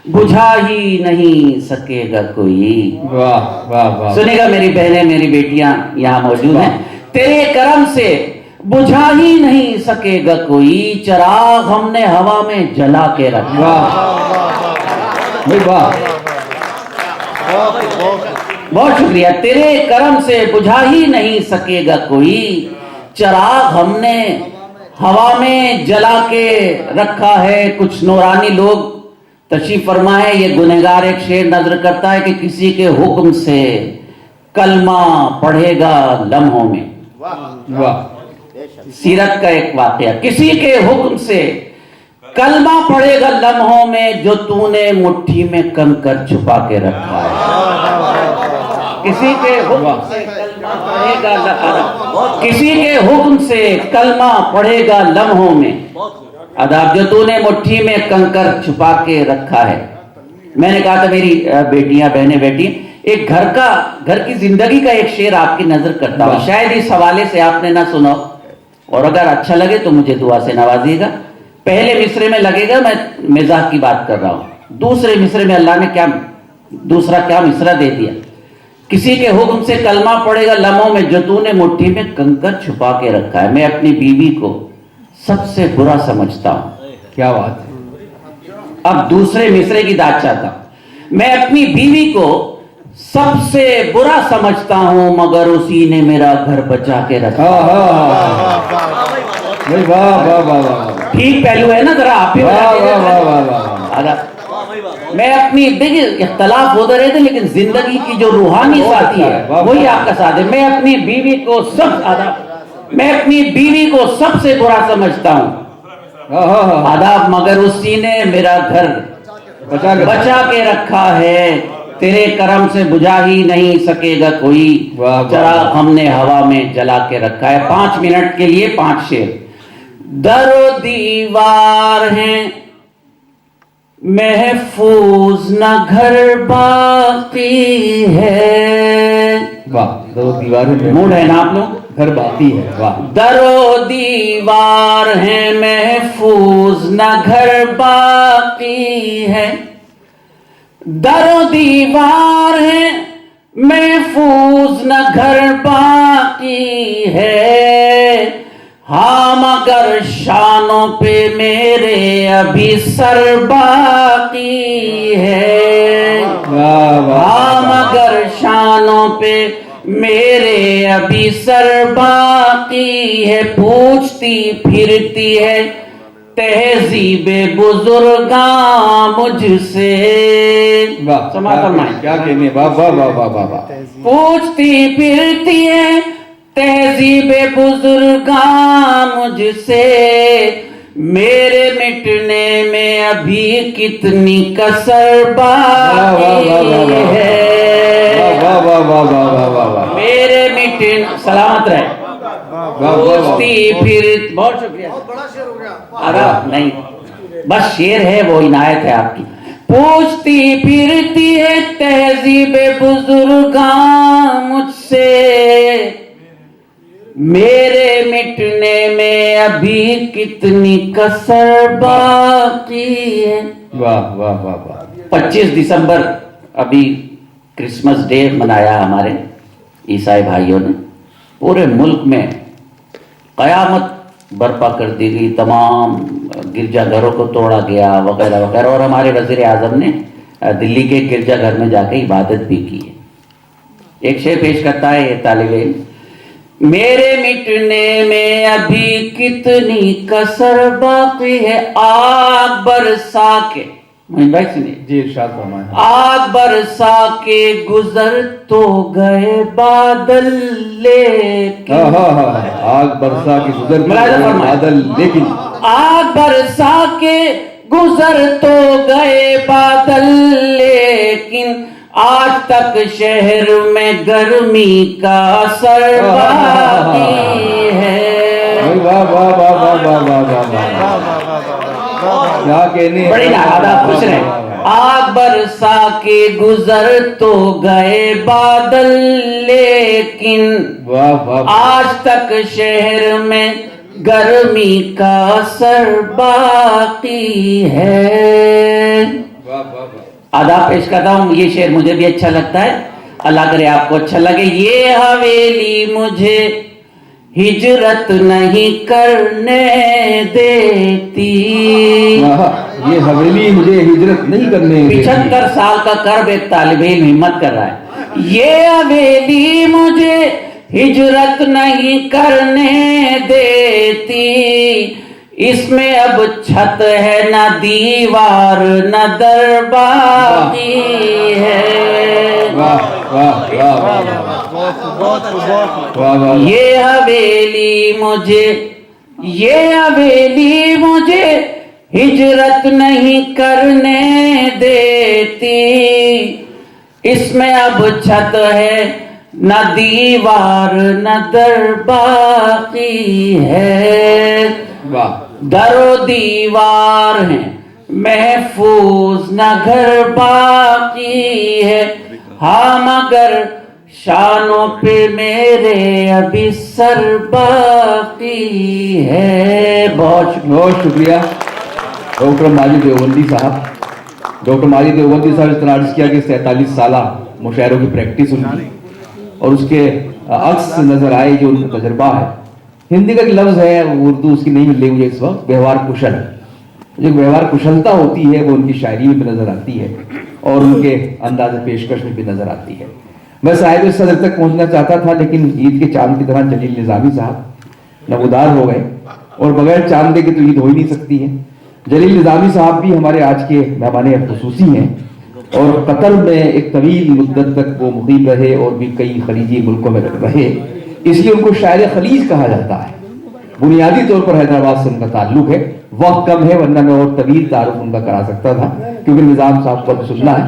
[SPEAKER 3] बुझा ही नहीं सकेगा कोई।
[SPEAKER 1] वाह वाह वाह।
[SPEAKER 3] सुनेगा मेरी बहनें, मेरी बेटियां यहाँ मौजूद हैं। तेरे करम से बुझा ही नहीं सकेगा कोई, चिराग हमने हवा में जला के रखा।
[SPEAKER 1] वाह भाई वाह।
[SPEAKER 3] बहुत शुक्रिया। तेरे करम से बुझा ही नहीं सकेगा कोई, चिराग हमने हवा में जला के रखा है। कुछ नूरानी लोग तशरीफ फरमा है। ये गुनहगार एक शेर नजर करता है कि किसी के हुक्म से कलमा पढ़ेगा लम्हों में।
[SPEAKER 1] वाह।
[SPEAKER 3] सीरत का एक वाकया, किसी के हुक्म से कलमा पढ़ेगा लम्हों में, जो तूने मुट्ठी में कंकर छुपा के रखा है। किसी के हुक्म से कलमा पढ़ेगा, किसी के हुक्म से कलमा पढ़ेगा लम्हों में, अदाब जो तूने मुट्ठी में कंकर छुपा के रखा है। मैंने कहा था मेरी बेटियां, बहनें, बेटी, एक घर की जिंदगी का एक शेर आपकी नजर करता हूं। शायद इस हवाले से आपने ना सुना, और अगर अच्छा लगे तो मुझे दुआ से नवाजिएगा। पहले मिसरे में लगेगा मैं मिजाह की बात कर रहा हूं, दूसरे मिसरे में अल्लाह ने दूसरा क्या मिसरा दे दिया। किसी के हुक्म से कलमा पड़ेगा लम्हों में, जो तूने मुट्ठी में कंकर छुपा के रखा है। मैं अपनी बीवी को सबसे बुरा समझता हूं।
[SPEAKER 1] क्या बात है।
[SPEAKER 3] अब दूसरे मिसरे की दाद चाहता हूं। मैं अपनी बीवी को सबसे बुरा समझता हूं, मगर उसी ने मेरा घर बचा के रखा।
[SPEAKER 1] भाई वाह वाह वाह वाह।
[SPEAKER 3] ठीक पहलू है ना, जरा आप भी
[SPEAKER 1] वाह वाह वाह वाह वाह।
[SPEAKER 3] अगर मैं अपनी, देखिए इख्तलाफ होते रहते, लेकिन जिंदगी की जो रूहानी साथी है वही आपका साथ है। मैं अपनी बीवी को सबसे बुरा समझता हूं, आदाब, मगर उसी ने मेरा घर बचा के रखा है। तेरे करम से बुझा ही नहीं सकेगा कोई, चिराग हमने हवा में जला के रखा है। 5 मिनट के लिए 5 शेर। दरो दीवार हैं महफूज न घर बाकी है।
[SPEAKER 1] वाह। दो दीवारें
[SPEAKER 3] मूड है ना आप लोग?
[SPEAKER 1] घर बाकी है। वाह।
[SPEAKER 3] दरो दीवार हैं महफूज न घर बाकी है, दरो दीवार है महफूज न घर बाकी है, हाँ मगर शानों पे मेरे अभी सर बाकी है।
[SPEAKER 1] वाह वाह
[SPEAKER 3] हाँ मगर शानों पे मेरे अभी सर बाकी है। पूछती फिरती है तहजीबे बुजुर्गा मुझसे।
[SPEAKER 1] वाह
[SPEAKER 3] समाज फरमाएं।
[SPEAKER 1] क्या कहने, वाह वाह वाह वाह वाह वाह।
[SPEAKER 3] पूछती फिरती है तहजीबे बुजुर्गा मुझसे, मेरे मिटने में अभी कितनी कसर बाकी है।
[SPEAKER 1] वाह वाह वाह वाह वाह वाह वाह।
[SPEAKER 3] मेरे मिटने, सलामत रहे। पूछती फिर, बहुत शुक्रिया। अरे नहीं, बस शेर है, वो इनायत है आपकी। पूछती फिरती है तहजीबे बुजुर्गा मुझसे, मेरे मिटने में अभी कितनी कसर बाकी है।
[SPEAKER 1] वाह वाह वाह वाह।
[SPEAKER 3] 25 दिसंबर अभी क्रिसमस डे मनाया हमारे ईसाई भाइयों ने। पूरे मुल्क में कयामत बर्पा कर दी गई, तमाम गिरजाघरों को तोड़ा गया वगैरह वगैरह। और हमारे वजीर आजम ने दिल्ली के गिरजाघर में जाके इबादत भी की है। एक शेर पेश करता है ये तालिब इल्म, मेरे मिटने में अभी कितनी कसर बाकी है। आग बरसा के, मोहिन भाई सुनिए
[SPEAKER 1] जी, इरशाद फरमाएं।
[SPEAKER 3] आग बरसा के गुजर तो गए बादल लेकिन,
[SPEAKER 1] हाँ हाँ हाँ, आग बरसा के गुजर
[SPEAKER 3] मुलाहिजा फरमाएं।
[SPEAKER 1] बादल लेकिन,
[SPEAKER 3] आग बरसा के गुजर तो गए बादल लेकिन, आज तक शहर में गर्मी का असर बाकी है।
[SPEAKER 1] वाह वाह वाह वाह वाह वाह वाह वाह। क्या कहने,
[SPEAKER 3] बड़ी नारादा खुश रहे। आग बरसा के गुजर तो गए बादल लेकिन,
[SPEAKER 1] वाह वाह।
[SPEAKER 3] आज तक शहर में गर्मी का असर बाकी है।
[SPEAKER 1] वाह वाह वाह।
[SPEAKER 3] आदाब पेश करता हूँ, ये शेर मुझे भी अच्छा लगता है, अल्लाह करे आपको अच्छा लगे। ये हवेली मुझे हिजरत नहीं करने देती,
[SPEAKER 1] ये हवेली मुझे हिजरत नहीं करने देती।
[SPEAKER 3] 75 साल का कर्ब एक तालिब इल्म हिम्मत कर रहा है। ये हवेली मुझे हिजरत नहीं करने देती, इसमें अब छत है न दीवार न दर बाकी है।
[SPEAKER 1] वाह वाह वाह वाह वाह वाह।
[SPEAKER 3] ये हवेली मुझे हिजरत नहीं करने देती, इसमें अब छत है न दीवार न दर बाकी है।
[SPEAKER 1] वाह।
[SPEAKER 3] दरो दीवार है महफूज न घर बाकी है, हाँ मगर शानों पे मेरे अभी सर बाकी है।
[SPEAKER 1] बहुत शुक्रिया डॉक्टर माजिद देवबंदी साहब। डॉक्टर माजिद देवबंदी साहब इस तरह अर्ज किया कि 47 साल मुशायरों की प्रैक्टिस उनकी, और उसके अक्स नजर आए जो उनका तजर्बा है। हिंदी का एक लफ्ज है, उर्दू उसकी नहीं मिल रही मुझे इस वक्त, व्यवहार कुशल। जो व्यवहार कुशलता होती है वो उनकी शायरी में भी नजर आती है और उनके अंदाज पेशकश में भी नजर आती है। मैं साहिब सदर तक पहुंचना चाहता था, लेकिन ईद के चांद की तरह जलील निजामी साहब नबुदार हो गए, और बगैर चांद के तो ईद हो ही नहीं सकती है। जलील निजामी साहब भी हमारे आज के मेहमान खुसूसी हैं, और कतर में एक तवील मुद्दत तक वो मुकीम रहे और भी कई खलीजी मुल्कों में रहे, इसलिए उनको शायर खलीज कहा जाता है। बुनियादी तौर पर हैदराबाद से उनका ताल्लुक है। वक्त कम है, वरना मैं और तवील तारुफ उनका करा सकता था, क्योंकि निजाम साहब को सुनना है।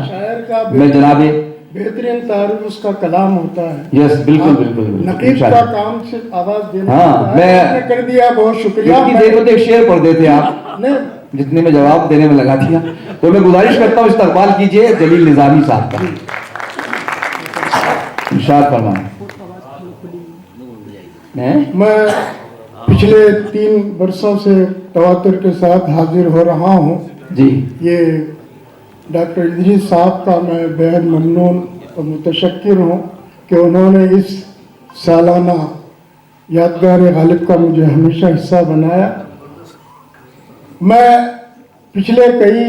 [SPEAKER 1] मैं जनाबे
[SPEAKER 5] बेहतरीन तारुफ उसका कलाम होता है।
[SPEAKER 1] यस, बिल्कुल बिल्कुल बिल्कुल।
[SPEAKER 5] नकीब का काम सिर्फ आवाज देना
[SPEAKER 1] हाँ, मैं
[SPEAKER 5] कर दिया, बहुत शुक्रिया।
[SPEAKER 1] इतनी देर में शेर पढ़ देते आप,
[SPEAKER 5] नहीं,
[SPEAKER 1] जितने में जवाब देने में लगा दिया। तो मैं गुजारिश करता हूँ इस्तकबाल कीजिए जलील निजामी साहब का। इरशाद फरमाएं।
[SPEAKER 5] मैं पिछले 3 वर्षों से तवातुर के साथ हाजिर हो रहा हूँ।
[SPEAKER 1] जी।
[SPEAKER 5] ये डॉक्टर इदरीस साहब का मैं बेहद ममनून और मुतशक्किर हूँ कि उन्होंने इस सालाना यादगार गालिब का मुझे हमेशा हिस्सा बनाया। मैं पिछले कई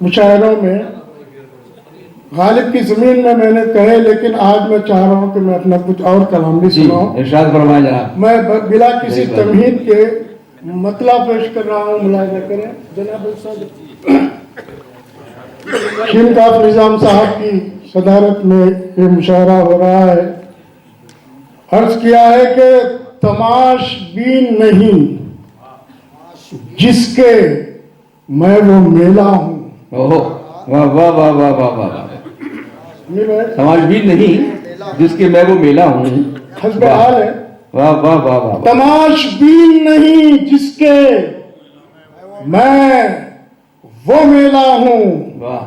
[SPEAKER 5] मुशायरों में गालिब की ज़मीन में मैंने कहे, लेकिन आज मैं चाह रहा हूँ कि मैं अपना कुछ और कलाम भी सुनाऊँ।
[SPEAKER 1] इरशाद फरमाएं जनाब।
[SPEAKER 5] मैं बिला किसी तमहीद के मतला पेश कर रहा हूँ, मुलाहिजा करें। जनाब शिमकाफ निज़ाम साहब की सदारत में ये मुशायरा हो रहा है। अर्ज किया है कि तमाशबीन नहीं जिसके मैं वो मेला हूँ।
[SPEAKER 1] ओहो, वाह वाह वाह वाह वाह वाह। तमाशबीन नहीं जिसके मैं वो मेला हूँ।
[SPEAKER 5] हस्बे हाल है।
[SPEAKER 1] वाह वाह वाह वाह।
[SPEAKER 5] तमाशबीन नहीं जिसके मैं वो मेला हूँ।
[SPEAKER 1] वाह।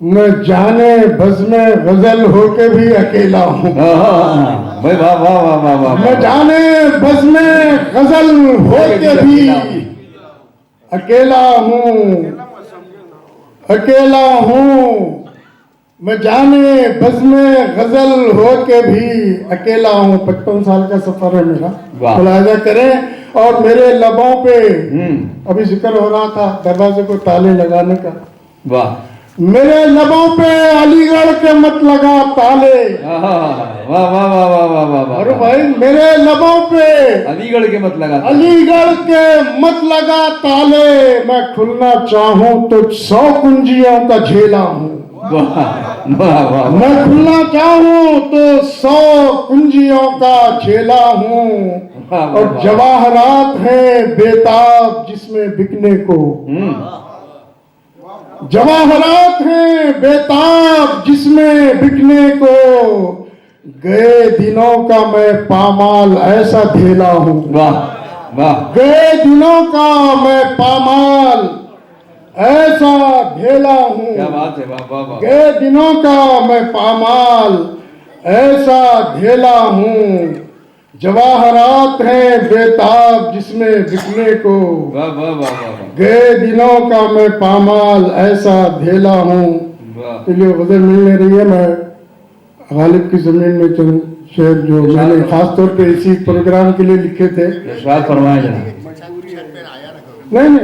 [SPEAKER 5] मैं जाने बज़्म गजल होके भी अकेला हूँ।
[SPEAKER 1] भाई वाह वाह वाह वाह वाह।
[SPEAKER 5] मैं जाने बज़्म गजल होके भी अकेला हूँ, अकेला हूँ। मैं जाने बज़्म गजल होके भी अकेला हूँ। 55 साल का सफर है मेरा, मुलाहिजा करें। और मेरे लबों पे अभी जिक्र हो रहा था दरवाजे को ताले लगाने का।
[SPEAKER 1] वाह।
[SPEAKER 5] मेरे लबों पे अलीगढ़ के मत लगा ताले।
[SPEAKER 1] वाह वाह वाह वाह वाह वाह।
[SPEAKER 5] अरे भाई मेरे लबों पे
[SPEAKER 1] अलीगढ़ के मत लगा,
[SPEAKER 5] अलीगढ़ के मत लगा ताले। मैं खुलना चाहूं तो 100 कुंजियों का झेला हूँ।
[SPEAKER 1] वाह वाह वाह।
[SPEAKER 5] मैं खुलना चाहूं तो 100 कुंजियों का झेला हूँ। और जवाहरात हैं बेताब जिसमें बिकने को। जवाहरात हैं बेताब जिसमें बिकने को। गए दिनों का मैं पामाल ऐसा धेला हूँ।
[SPEAKER 1] वाह वाह।
[SPEAKER 5] गए दिनों का मैं पामाल ऐसा धेला हूँ।
[SPEAKER 1] क्या बात है। वाह वाह वाह।
[SPEAKER 5] गए दिनों का मैं पामाल ऐसा धेला हूँ। जवाहरात हैं बेताब जिसमें बिकने को।
[SPEAKER 1] वाह वाह वाह वाह।
[SPEAKER 5] गए दिनों का मैं पामाल ऐसा धेला हूँ। तो ये गजल मिल नहीं रही है। मैं गालिब की जमीन में चंद शेर जो मैंने खास तौर पे इसी प्रोग्राम के लिए लिखे थे।
[SPEAKER 1] इरशाद फरमाएं जनाब।
[SPEAKER 5] नहीं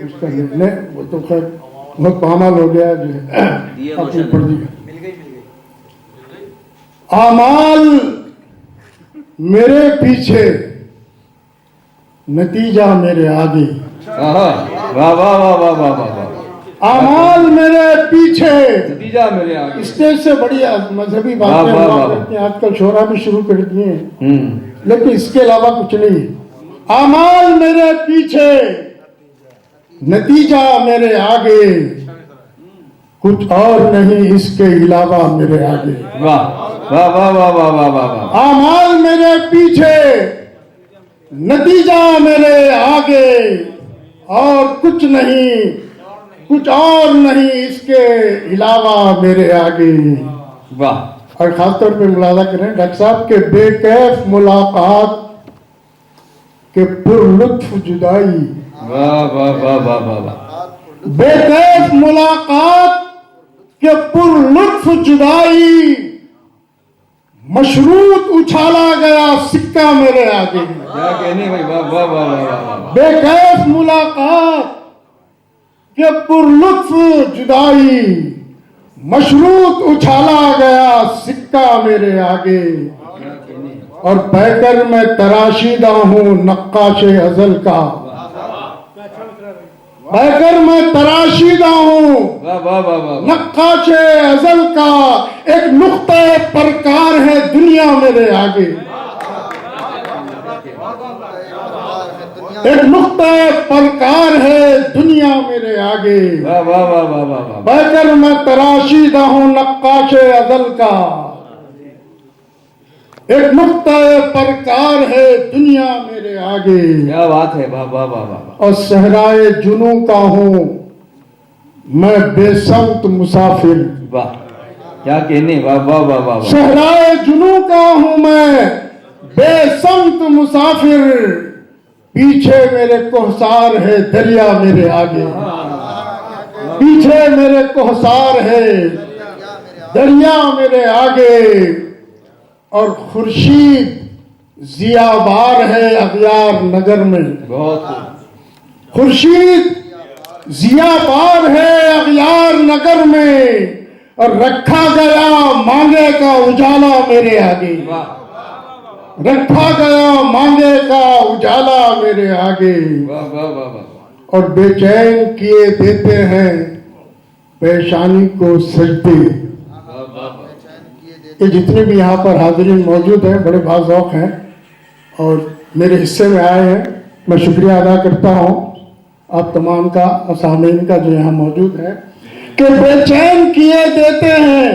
[SPEAKER 5] उसका नहीं, वो तो खैर बहुत पामाल हो गया जो आपने पढ़ दिया। आमाल मेरे पीछे नतीजा मेरे आगे।
[SPEAKER 1] वाह वाह वाह वाह वाह वाह वाह।
[SPEAKER 5] आमाल मेरे पीछे
[SPEAKER 1] नतीजा मेरे आगे।
[SPEAKER 5] स्टेज से बड़ी मजहबी बातें करते हैं आजकल, शोरा भी शुरू कर दिए हैं, लेकिन इसके अलावा कुछ नहीं। आमाल मेरे पीछे नतीजा मेरे आगे, कुछ और नहीं इसके अलावा मेरे आगे।
[SPEAKER 1] वाह वाह वाह वाह वाह वाह वाह।
[SPEAKER 5] आमाल मेरे पीछे नतीजा मेरे आगे, और कुछ नहीं, कुछ और नहीं इसके अलावा मेरे आगे।
[SPEAKER 1] वाह।
[SPEAKER 5] और खासतौर पे मुलाजा करें डॉक्टर साहब के बेकैफ मुलाकात के पुरलुत्फ जुदाई।
[SPEAKER 1] वाह वाह वाह वाह वाह वाह।
[SPEAKER 5] बेकैफ मुलाकात के पुरलुत्फ जुदाई, मशरूत उछाला गया सिक्का मेरे आगे।
[SPEAKER 1] क्या कहने भाई। वाह वाह वाह वाह वाह।
[SPEAKER 5] बेकैफ मुलाकात के पुरलुत्फ जुदाई, मशरूत उछाला गया सिक्का मेरे आगे। और बैकर मैं तराशीदा हूँ नक्काशे अजल का। बैकर मैं तराशीदा हूँ
[SPEAKER 1] वाह वाह वाह वाह।
[SPEAKER 5] नक्काशे अजल का, एक नुक्ते परकार है दुनिया मेरे आगे। एक नुक्ते परकार है दुनिया मेरे आगे।
[SPEAKER 1] वाह वाह वाह वाह वाह वाह।
[SPEAKER 5] बैकर मैं तराशीदा हूँ नक्काशे अजल का, एक नुक्ता परकार है दुनिया मेरे आगे।
[SPEAKER 1] क्या बात है। वाह वाह वाह वाह।
[SPEAKER 5] और सहराए जुनू का हूँ मैं बेसमत मुसाफिर।
[SPEAKER 1] वाह क्या कहने। वाह वाह वाह वाह।
[SPEAKER 5] सहराए जुनू का हूँ मैं बेसमत मुसाफिर, पीछे मेरे कोहसार है दरिया मेरे आगे। पीछे पीछे मेरे कोहसार है, दरिया मेरे आगे, और खुर्शीद जियाबार है अगियार नगर में।
[SPEAKER 1] बहुत
[SPEAKER 5] खुर्शीद जियाबार है अगियार नगर में, और रखा गया मांगे का उजाला मेरे आगे। रखा गया मांगे का उजाला मेरे आगे,
[SPEAKER 1] वाह वाह वाह वाह।
[SPEAKER 5] और बेचैन किए देते हैं पेशानी को सजदे। ये जितने भी यहाँ पर हाजिरीन मौजूद हैं बड़े बाज़ौक़ हैं और मेरे हिस्से में आए हैं। मैं शुक्रिया अदा करता हूँ आप तमाम का और सामीन का जो यहाँ मौजूद है, कि बेचैन किए देते हैं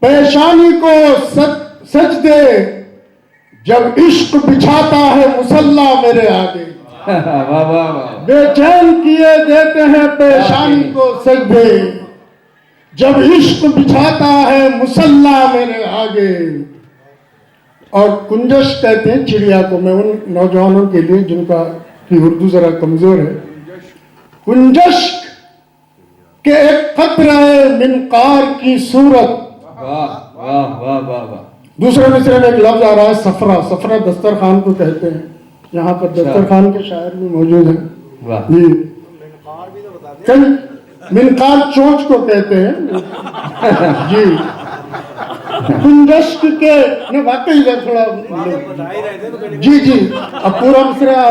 [SPEAKER 5] पेशानी को सजदे, जब इश्क बिछाता है मुसल्ला मेरे आगे।
[SPEAKER 1] वाह वाह वाह।
[SPEAKER 5] बेचैन किए देते हैं पेशानी को सजदे, जब इश्क बिछाता है मुसल्ला मेरे आगे। और कुंजश कहते हैं चिड़िया को, मैं उन नौजवानों के लिए जिनका की उर्दू जरा कमजोर है, कुंजश के एक कतरे मिनकार की सूरत।
[SPEAKER 1] वाह वाह वाह वाह वाह।
[SPEAKER 5] दूसरे मिसरे में एक लफ्ज आ रहा है सफरा। सफरा दस्तरखान को कहते हैं, यहाँ पर दस्तरखान के शायर भी मौजूद हैं।
[SPEAKER 1] वाह।
[SPEAKER 5] जी, कई मिनकार चोंच को कहते हैं। जी, कुंजश के ने वाकई थोड़ा जी जी, अब पूरा मिसरा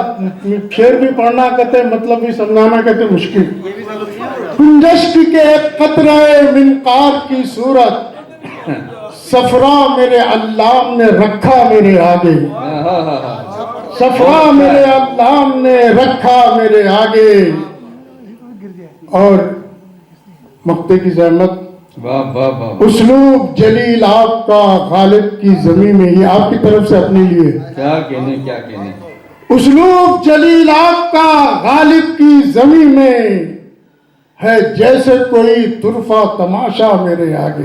[SPEAKER 5] शेर भी पढ़ना कहते मतलब भी समझाना कहते मुश्किल। कुंजश के एक कतरे मिनकार की सूरत, सफरा मेरे अल्लाह ने रखा मेरे आगे। सफरा मेरे अल्लाह ने रखा मेरे आगे। और मक्ते की जहमत,
[SPEAKER 1] वाह वाह वाह।
[SPEAKER 5] उसलूब जलील आपका गालिब की जमी में, ये आपकी तरफ से अपने लिए।
[SPEAKER 1] क्या कहने क्या कहने।
[SPEAKER 5] उसलूब जलील आपका गालिब की जमी में है, जैसे कोई तुरफा तमाशा मेरे आगे।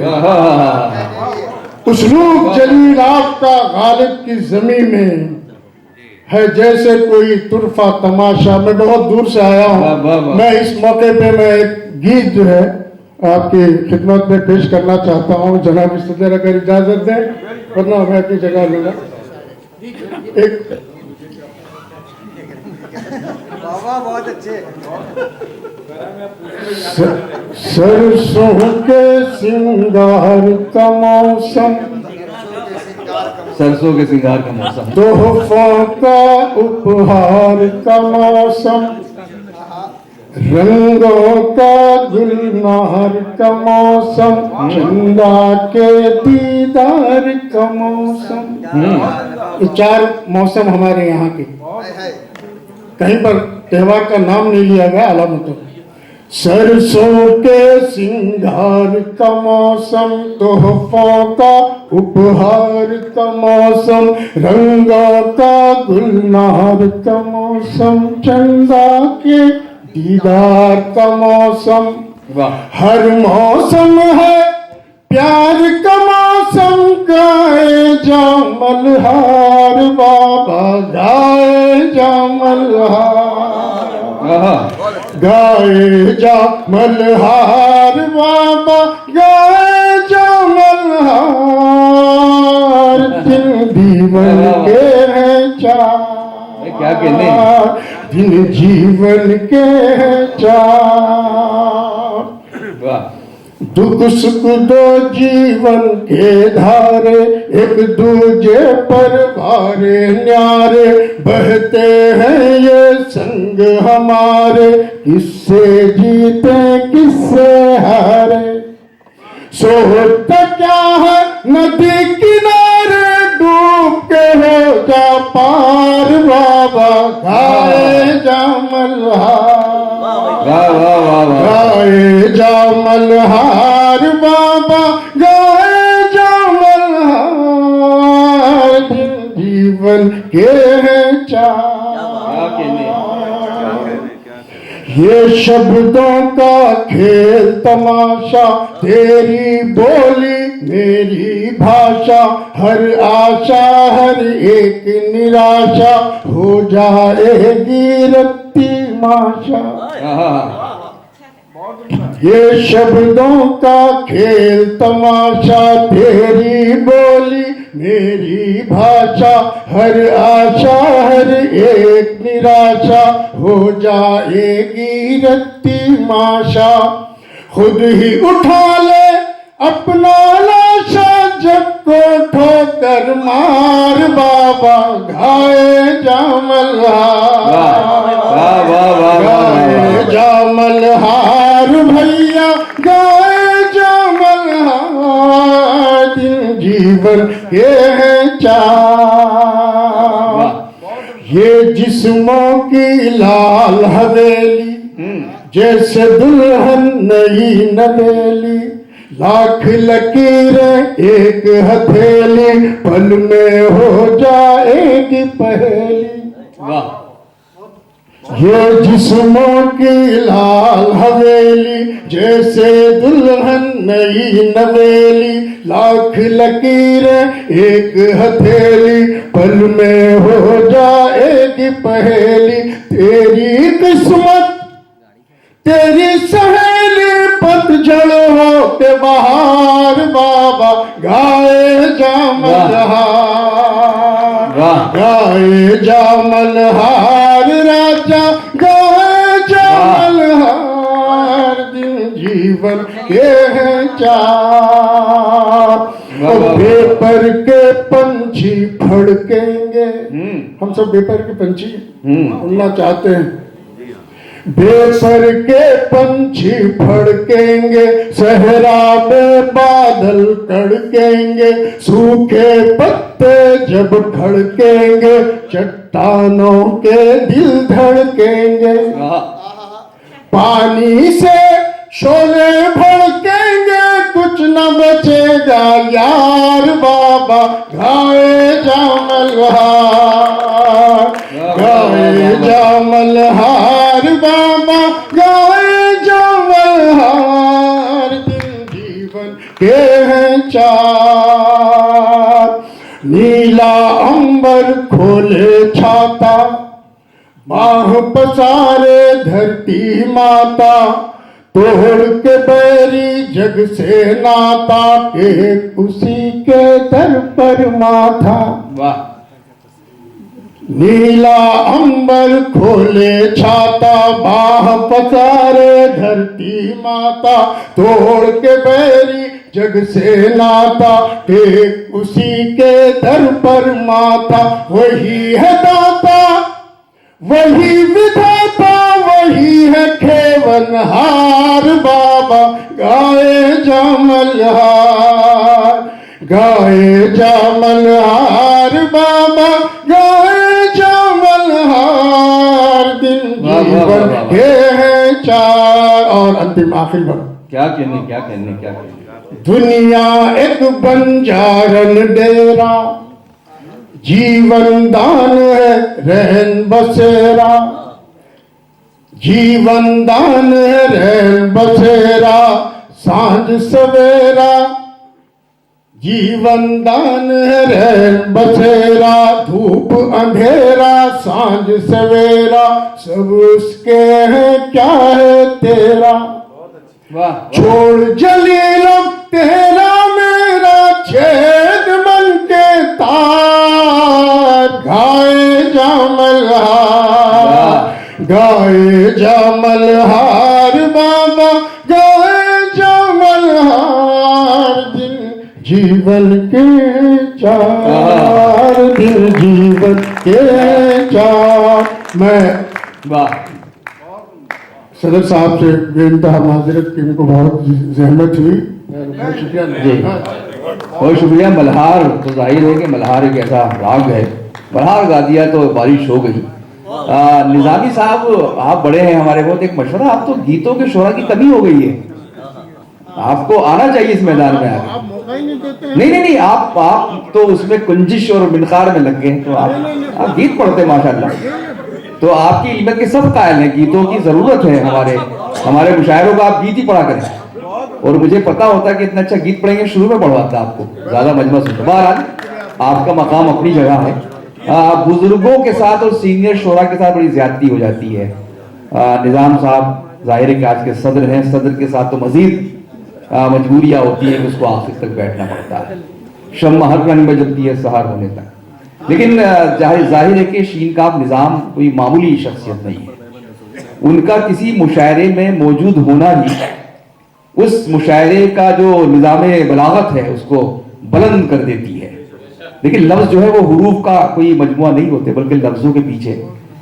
[SPEAKER 5] उसलूब जलील आपका गालिब की जमी में है, जैसे कोई तुरफा तमाशा। मैं बहुत दूर से आया हूँ। मैं इस मौके पे मैं एक गीत जो है आपकी खिदमत में पेश करना चाहता हूँ, जनाब सदर अगर इजाजत दें, वरना मैं अपनी जगह लूंगा। एक
[SPEAKER 6] बहुत अच्छे।
[SPEAKER 5] सरसों के सिंगार का मौसम,
[SPEAKER 1] सरसों के सिंगार का मौसम,
[SPEAKER 5] तोहफों का उपहार का मौसम, रंगों का गुलनार का मौसम, चंदा के दीदार का मौसम। ये चार मौसम हमारे यहाँ के, कहीं पर त्योहार का नाम नहीं लिया गया अलामतों। सरसों के सिंगार का मौसम, तोहफों का उपहार का मौसम, रंगों का गुलनार का मौसम, चंदा के दीदार का मौसम। हर मौसम है प्यार का मौसम, गाए जा मल्हार बाबा, गाए जा मल्हार, गाए जा मल्हार बाबा, गाए जा मल्हार। दिन दीवन के हैं चार,
[SPEAKER 1] क्या कहने,
[SPEAKER 5] दिन जीवन के चार। दुख सुख दो जीवन के धारे, एक दूजे पर भारे न्यारे, बहते हैं ये संग हमारे, किससे जीते किससे हारे। सोचता क्या है नदी किनारे, डूब के हो जा पार बाबा, गाए जा मल्हार, गाए जा मल्हार बाबा, गाए जा मल्हार। जीवन के हैं चार, ये शब्दों का खेल तमाशा, तेरी बोली मेरी भाषा, हर आशा हर एक निराशा, हो जाएगी रत्ती माशा। ये शब्दों का खेल तमाशा, तेरी बोली मेरी भाषा, हर आशा हर एक निराशा हो जाएगी रत्ती माशा। खुद ही उठा ले अपना लाशा, जब को ठोकर मार बाबा घाए जामल गाए जामल हार भैया, गाए जामल हार। दिन जीवन ये है चार, ये जिस्मों की लाल हवेली, जैसे दुल्हन नई नवेली, लाख लकीरें एक हथेली, पल में हो जाएगी पहेली। ये जिस्मों की लाल हवेली, जैसे दुल्हन नई नवेली, लाख लकीरें एक हथेली, पल में हो जाएगी पहेली। तेरी किस्मत तेरी सहेली, पतझड़ हो के बहार बाबा, गाए जामल हार, गाए जामल हार राजा, गाए जामल हार। दिन जीवन के है चार, पेपर के पंछी फड़केंगे, हम सब पेपर के पंछी उड़ना चाहते हैं। बेसर के पंछी फड़केंगे, सहरा में बादल कड़केंगे, सूखे पत्ते जब खड़केंगे, चट्टानों के दिल धड़केंगे। पानी से शोले भड़केंगे, कुछ न बचेगा यार बाबा, घाए जामल हार, गाए जामल हार बाबा, गाए जामल हार। दिन जीवन के हैं चार, नीला अंबर खोले छाता, बाह पसारे धरती माता, तोड़ के बैरी जग से नाता, के उसी के दर पर माथा। वाह। नीला अंबर खोले छाता, बाह पसारे धरती माता, तोड़ के बैरी जग से नाता, एक उसी के दर पर माता। वही है दाता वही विधाता, वही है खेवनहार बाबा, गाए जामल हार, गाए जामल हार बाबा, गाए जामल हार। दिन जीवन के है चार। और अंतिम आखिरी बार
[SPEAKER 1] क्या कहने क्या कहने क्या कहने।
[SPEAKER 5] दुनिया एक बंजारन डेरा, जीवन दान है रहन बसेरा, जीवन दान है रहन बसेरा, सांझ सवेरा, जीवन दान है रहन बसेरा, धूप अंधेरा सांझ सवेरा, सब उसके हैं क्या है तेरा। छोड़ जलीलम तेरा मेरा, छेद मन के तार, गाए जामल हार, गाए जामल हार बाबा, गाए जामल हार। दिन जीवन के चार, दिन जीवन के चार। मैं सदर साहब से बेनतहा माजरत की, उनको बहुत जहमत हुई, बहुत शुक्रिया।
[SPEAKER 1] बहुत शुक्रिया। मल्हार तो जाहिर है कि मल्हार एक ऐसा राग है, मल्हार गा दिया तो बारिश हो गई। निजामी साहब आप बड़े हैं हमारे, बहुत एक मशवरा, आप तो गीतों के शोरा की कमी हो गई है, आपको आना चाहिए इस मैदान में आगे।
[SPEAKER 5] आप मौका ही नहीं देते हैं।
[SPEAKER 1] नहीं, आप तो उसमें कुंजिश और मिनकार में लग गए, तो आप गीत पढ़ते माशाल्लाह, तो आपकी इल्मत के सब कायल हैं, गीतों की जरूरत है। हमारे मुशायरों को आप गीत ही पढ़ा करें, और मुझे पता होता है कि इतना अच्छा गीत पढ़ेंगे, शुरू में पढ़वाता आपको, ज्यादा मजमा सुनता। बहरहाल आपका मकाम अपनी जगह है, बुजुर्गों के साथ और सीनियर शोरा के साथ बड़ी ज्यादती हो जाती है। निजाम साहब जाहिर है कि आज के सदर हैं, सदर के साथ तो मजीद मजबूरियां होती हैं कि उसको आखिर तक बैठना पड़ता है। शम्मा हर रंग में जलती है सहर होने तक। लेकिन जाहिर है कि शीनकाब निज़ाम कोई मामूली शख्सियत नहीं है। उनका किसी मुशायरे में मौजूद होना ही उस मुशायरे का जो निज़ाम बलागत है उसको बुलंद कर देती है। लेकिन लफ्ज़ जो है वो हुरूफ का कोई मजमुआ नहीं होते, बल्कि लफ्ज़ों के पीछे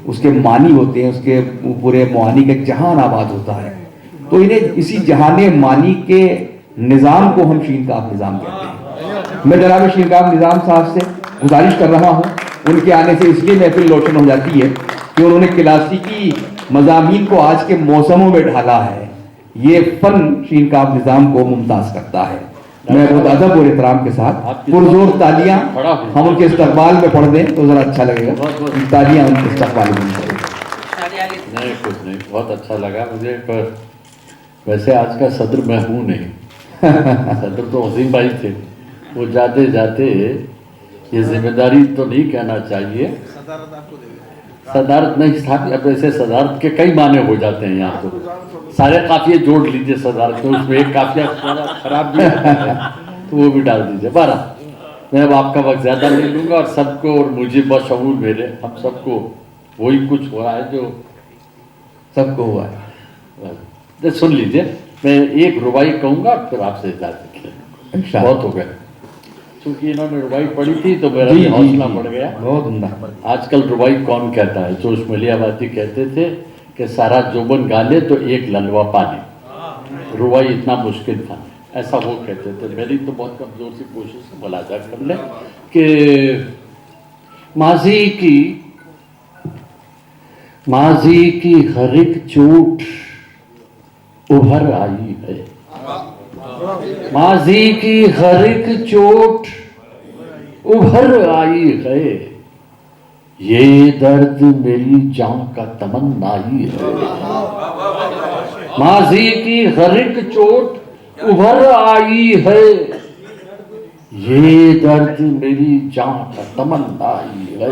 [SPEAKER 1] उसके मानी होते हैं, उसके पूरे मुआनी का जहान आबाद होता है। तो इन्हें इसी जहाने मानी के निज़ाम को हम शीनकाब निज़ाम कहते हैं। मैं जनाब शीनकाब निज़ाम साहब से गुजारिश कर रहा हूँ, उनके आने से इसलिए महफिल रोशन हो जाती है कि उन्होंने क्लासिकी मज़ामीन को आज के मौसमों में ढाला है। ये फन शीनकाब निज़ाम को मुमताज़ करता है। मैं बहुत अदब और एहतराम के साथ पुरजोर तालियां हम उनके इस्तकबाल में पढ़ दें तो ज़रा अच्छा लगेगा। तालियां उनके इस्तकबाल में
[SPEAKER 7] नहीं, कुछ नहीं, बहुत अच्छा लगा मुझे। पर वैसे आज का सदर मैं हूँ नहीं। सदर तो वसीम भाई थे। वो जाते जाते ये जिम्मेदारी तो नहीं कहना चाहिए, सदारत नहीं साहब। अब ऐसे सदारत के कई माने हो जाते हैं यहाँ तो। सारे काफिये जोड़ लीजिए सदारत तो उसमें एक काफिया खराब भी होता है तो वो भी डाल दीजिए। 12 मैं अब आपका वक्त ज़्यादा नहीं लूँगा और सबको और मुझे बशऊर मेरे हम सबको वही कुछ हुआ है जो
[SPEAKER 1] सबको हुआ है।
[SPEAKER 7] तो सुन लीजिए, मैं एक रुबाई कहूँगा फिर आपसे इजाज़त। बहुत हो गया, क्योंकि इन्होंने रुबाई पढ़ी थी तो मेरा भी हौसला बढ़ गया।
[SPEAKER 1] बहुत उम्दा।
[SPEAKER 7] आजकल रुबाई कौन कहता है? जोश मलियाबादी कहते थे कि सारा जोबन गाले तो एक ललवा पानी। रुबाई इतना मुश्किल था, ऐसा वो कहते थे। मेरी तो बहुत कमज़ोर सी कोशिश है, मुलाजा कर ले कि माजी की हर एक चोट उभर आई है। माजी की हर एक चोट उभर आई है। ये दर्द मेरी जान का तमन्नाई है। माजी की हर एक चोट उभर आई है। ये दर्द मेरी जान का तमन्नाई है।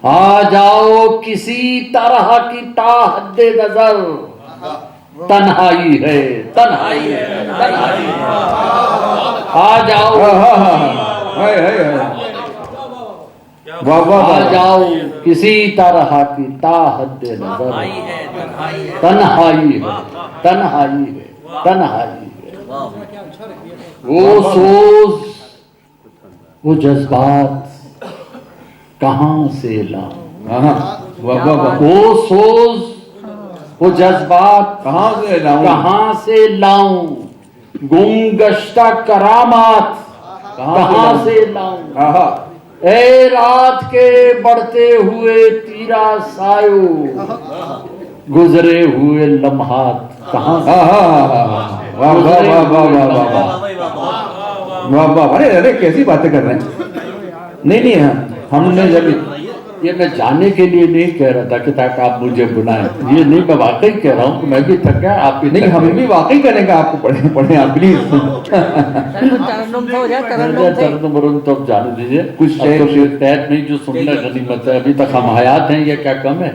[SPEAKER 7] आ जाओ किसी तरह की ताहद्दे नजर, तन्हाई है, तन्हाई है, तन्हाई है। आ जाओ, आ जाओ किसी तरह की ताहद्दे नजर, तन्हाई है, तन्हाई है, तन्हाई है। वो सोच, वो जज्बात कहाँ से लाऊं? वो सोच, वो जज्बात कहाँ से लाऊं? गुमगश्ता करामात कहाँ से लाऊं? ए रात के बढ़ते हुए तीरा सायो, गुजरे हुए लम्हात कहाँ से?
[SPEAKER 1] वाह, अरे कैसी बातें कर रहे हैं। नहीं हमने जब
[SPEAKER 7] ये मैं जाने के लिए नहीं कह रहा था कि ताकि आप मुझे बुलाएं, ये नहीं, मैं वाकई कह रहा हूँ कि मैं भी थक गया, आप भी
[SPEAKER 1] नहीं, हमें भी वाकई करने का आपको पढ़े आप प्लीज।
[SPEAKER 7] तरन्नुम तो अब जाने दीजिए, कुछ शेर तहत नहीं जो सुन ले गनीमत है। अभी तक हम हयात हैं, ये क्या कम है?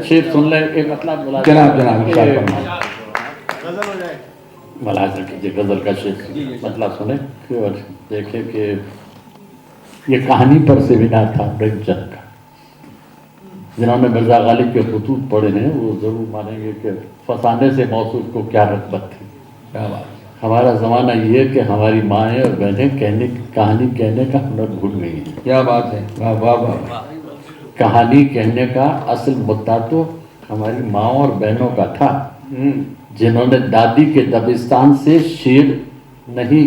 [SPEAKER 7] शेर सुन ले, मतलब
[SPEAKER 1] जनाब
[SPEAKER 7] मुलाज़ा कीजिए, गजल का शेर मतलब सुने और देखें कि ये कहानी पर सेमिनार था प्रेमचंद का। जिन्होंने मिर्जा गालिब के खतूत पढ़े हैं वो जरूर मानेंगे कि फसाने से मौसूफ को क्या रग़बत थी। क्या बात। हमारा ज़माना ये है कि हमारी माएँ और बहनें कहानी कहने का हुनर भूल गई है।
[SPEAKER 1] क्या बात है, वाह वाह वाह।
[SPEAKER 7] कहानी कहने का असल मुद्दा तो हमारी माँ और बहनों का था, जिन्होंने दादी के दबिस्तान से शेर नहीं,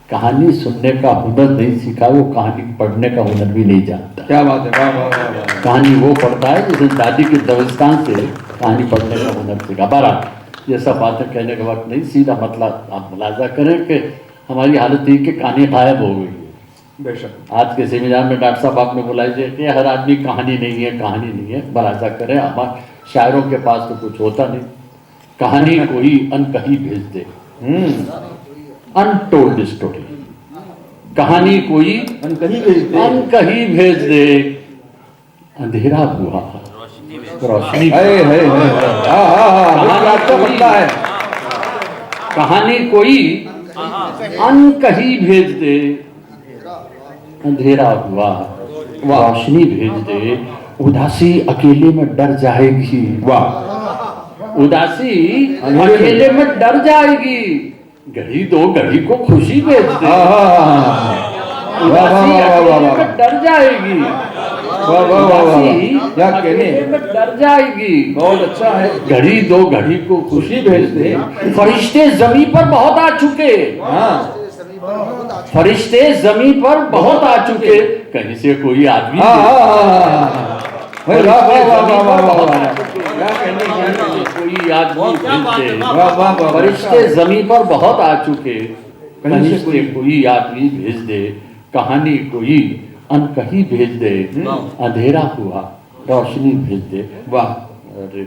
[SPEAKER 7] कहानी सुनने का हुनर नहीं सीखा, वो कहानी पढ़ने का हुनर भी नहीं जानता।
[SPEAKER 1] क्या बात है, वाह वाह वाह।
[SPEAKER 7] कहानी वो पढ़ता है जिसने दादी के दबिस्तान से कहानी पढ़ने का हुनर सीखा। बहरहाल ये सब बातें कहने का वक्त नहीं, सीधा मतलब आप मुलाजा करें कि हमारी हालत थी कि कहानी गायब हो गई है।
[SPEAKER 1] बेशक
[SPEAKER 7] आज के सेमिनार में डॉक्टर साहब आपने बुलाई कि हर आदमी कहानी नहीं है, कहानी नहीं है। मुलाजा करें, हमारे शायरों के पास तो कुछ होता नहीं। कहानी कोई अनकही भेज दे, अनटोल्ड स्टोरी। कहानी कोई अनकही भेज दे। अंधेरा हुआ, रोशनी
[SPEAKER 1] अच्छा बंदा है।
[SPEAKER 7] कहानी कोई अन कहीं भेज दे, अंधेरा हुआ रोशनी भेज दे, उदासी अकेले में डर जाएगी।
[SPEAKER 1] वाह,
[SPEAKER 7] उदासी अकेले में डर जाएगी, घड़ी दो घड़ी को खुशी भेज दे। उदासी अकेले में डर जाएगी, उदासी
[SPEAKER 1] क्या कहने,
[SPEAKER 7] अकेले में डर जाएगी।
[SPEAKER 1] बहुत अच्छा है।
[SPEAKER 7] घड़ी दो घड़ी को खुशी भेज दे। फरिश्ते जमीन पर बहुत आ चुके,
[SPEAKER 1] हाँ,
[SPEAKER 7] फरिश्ते जमीन पर बहुत आ चुके, कहीं से कोई आदमी
[SPEAKER 1] वाह वाह वाह वाह वाह वाह वाह, क्या कहने, क्या कहने,
[SPEAKER 7] कोई आदमी भेज दे।
[SPEAKER 1] वाह वाह वाह,
[SPEAKER 7] फरिश्ते जमीन पर बहुत आ चुके, कहीं से कोई आदमी भेज दे। कहानी कोई अनकही भेज दे, अंधेरा हुआ रोशनी भेज दे।
[SPEAKER 1] वाह,
[SPEAKER 7] अरे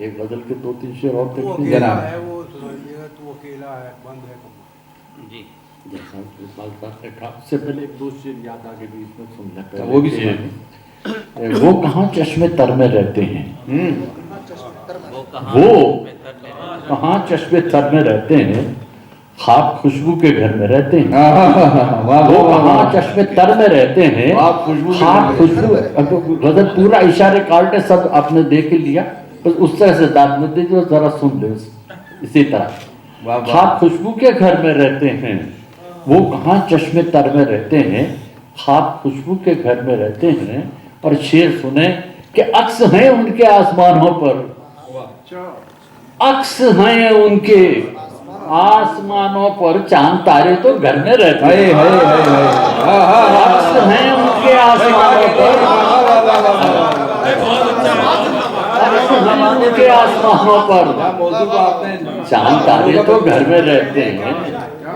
[SPEAKER 7] एक गजल के 2-3 शेर और देखते
[SPEAKER 1] जनाब।
[SPEAKER 6] वो सुनाइएगा, तू अकेला है, बंद है कमरा।
[SPEAKER 7] जी, जैसा इकबाल साहब ने कहा, उससे पहले एक दो शेर याद आगे बीच में सुन लेते हैं।
[SPEAKER 1] वो भी सुनाइए।
[SPEAKER 7] वो कहाँ चश्मे तर में रहते हैं, वो कहाँ चश्मे तर में रहते हैं, खाब खुशबू के घर में रहते हैं। वो कहाँ चश्मे तर में रहते हैं, खाब खुशबू। गजल पूरा इशारे काल्टे सब आपने देख लिया, बस उस तरह से दाद में दीजिए, जरा सुन ले इसी तरह। खाब खुशबू के घर में रहते हैं, वो कहाँ चश्मे तर में रहते हैं, खाब खुशबू के घर में रहते हैं। और शेर सुने कि अक्स हैं उनके आसमानों पर, अक्स हैं उनके आसमानों पर, चांद तारे तो घर में रहते हैं। अक्स हैं उनके आसमानों पर, उनके आसमानों पर, चांद तारे तो घर में रहते हैं।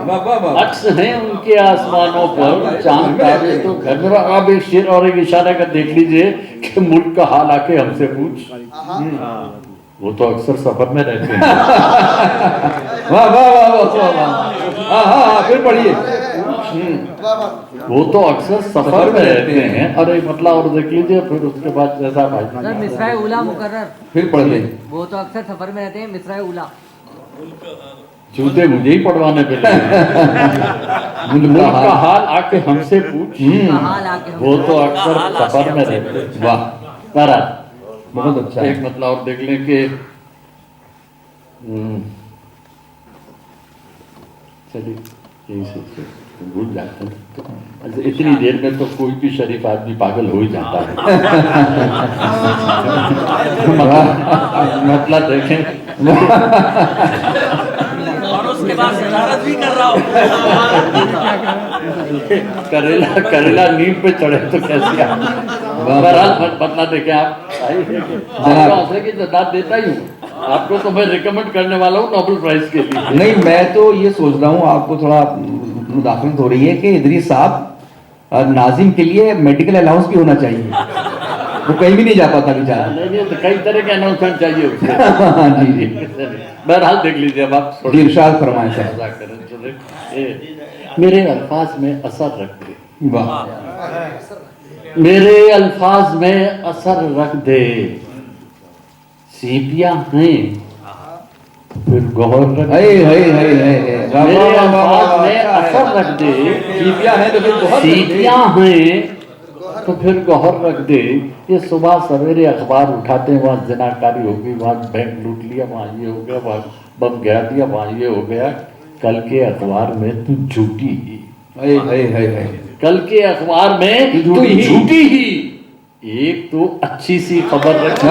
[SPEAKER 7] अक्स हैं उनके आसमानों पर, चांद तारे तो घर में। अब एक शेर और एक इशारा कर देख लीजिए कि मुल्क का हाल आके हमसे पूछ, वो तो अक्सर सफर में रहते हैं।
[SPEAKER 1] वाह वाह वाह वाह, हाँ, फिर पढ़िए।
[SPEAKER 7] वो तो अक्सर सफर में रहते हैं। और एक मतलब और देख लीजिए, फिर उसके बाद जैसा भाई
[SPEAKER 8] सर मिसरा उला मुकर्रर,
[SPEAKER 1] फिर पढ़ ले।
[SPEAKER 8] वो तो अक्सर सफर में रहते हैं, मिसरा उला।
[SPEAKER 7] जूते मुझे ही पढ़वाने पे मुल्क का हाल आके हमसे पूछ,
[SPEAKER 8] हाल आके
[SPEAKER 7] वो तो अक्सर सफर में रहते हैं।
[SPEAKER 1] वाह,
[SPEAKER 7] बहरहाल
[SPEAKER 1] बहुत अच्छा
[SPEAKER 7] एक
[SPEAKER 1] है।
[SPEAKER 7] मतलब और देख लें कि चलिए यही से भूल जाते हैं। इतनी देर में तो कोई भी शरीफ आदमी पागल हो ही जाता है। मतलब देखें,
[SPEAKER 8] और उसके बाद शरारत भी कर रहा हूँ।
[SPEAKER 7] करेला नींव पे चढ़े तो कैसे? बहरहाल बदला देखें आप, हौसले की जदाद देता ही हूँ आपको, तो मैं रिकमेंड करने वाला हूँ नोबेल प्राइज के लिए।
[SPEAKER 1] नहीं, मैं तो ये सोच रहा हूँ, आपको थोड़ा मुदाखलत हो रही है कि इदरीस साहब नाजिम के लिए मेडिकल अलाउंस भी होना चाहिए, वो कहीं भी नहीं जा पाता बेचारा।
[SPEAKER 7] नहीं तो कई तरह के अनाउंसमेंट चाहिए उसे।
[SPEAKER 1] जी जी,
[SPEAKER 7] बहरहाल देख लीजिए अब आप
[SPEAKER 1] जी, इरशाद फरमाएं साहब।
[SPEAKER 7] मजाक करें तो मेरे अल्फाज में असर रख दे,
[SPEAKER 1] वाह,
[SPEAKER 7] मेरे अल्फाज में असर रख दे, सीपियां हैं फिर गौर रख दे, मेरे अल्फाज में असर रख दे,
[SPEAKER 1] सीपियां हैं तो फिर बहुत
[SPEAKER 7] सीपियां हैं तो फिर गौर रख दे। ये सुबह सवेरे अखबार उठाते हैं, वहाँ जनाकारी हो गई, वहाँ बैंक लूट लिया, वहाँ ये हो गया, वहाँ बम गिरा दिया, वहाँ ये हो गया। कल के अखबार में तू झूठी ही, कल के अखबार में तू झूठी ही, एक तो अच्छी सी खबर रख।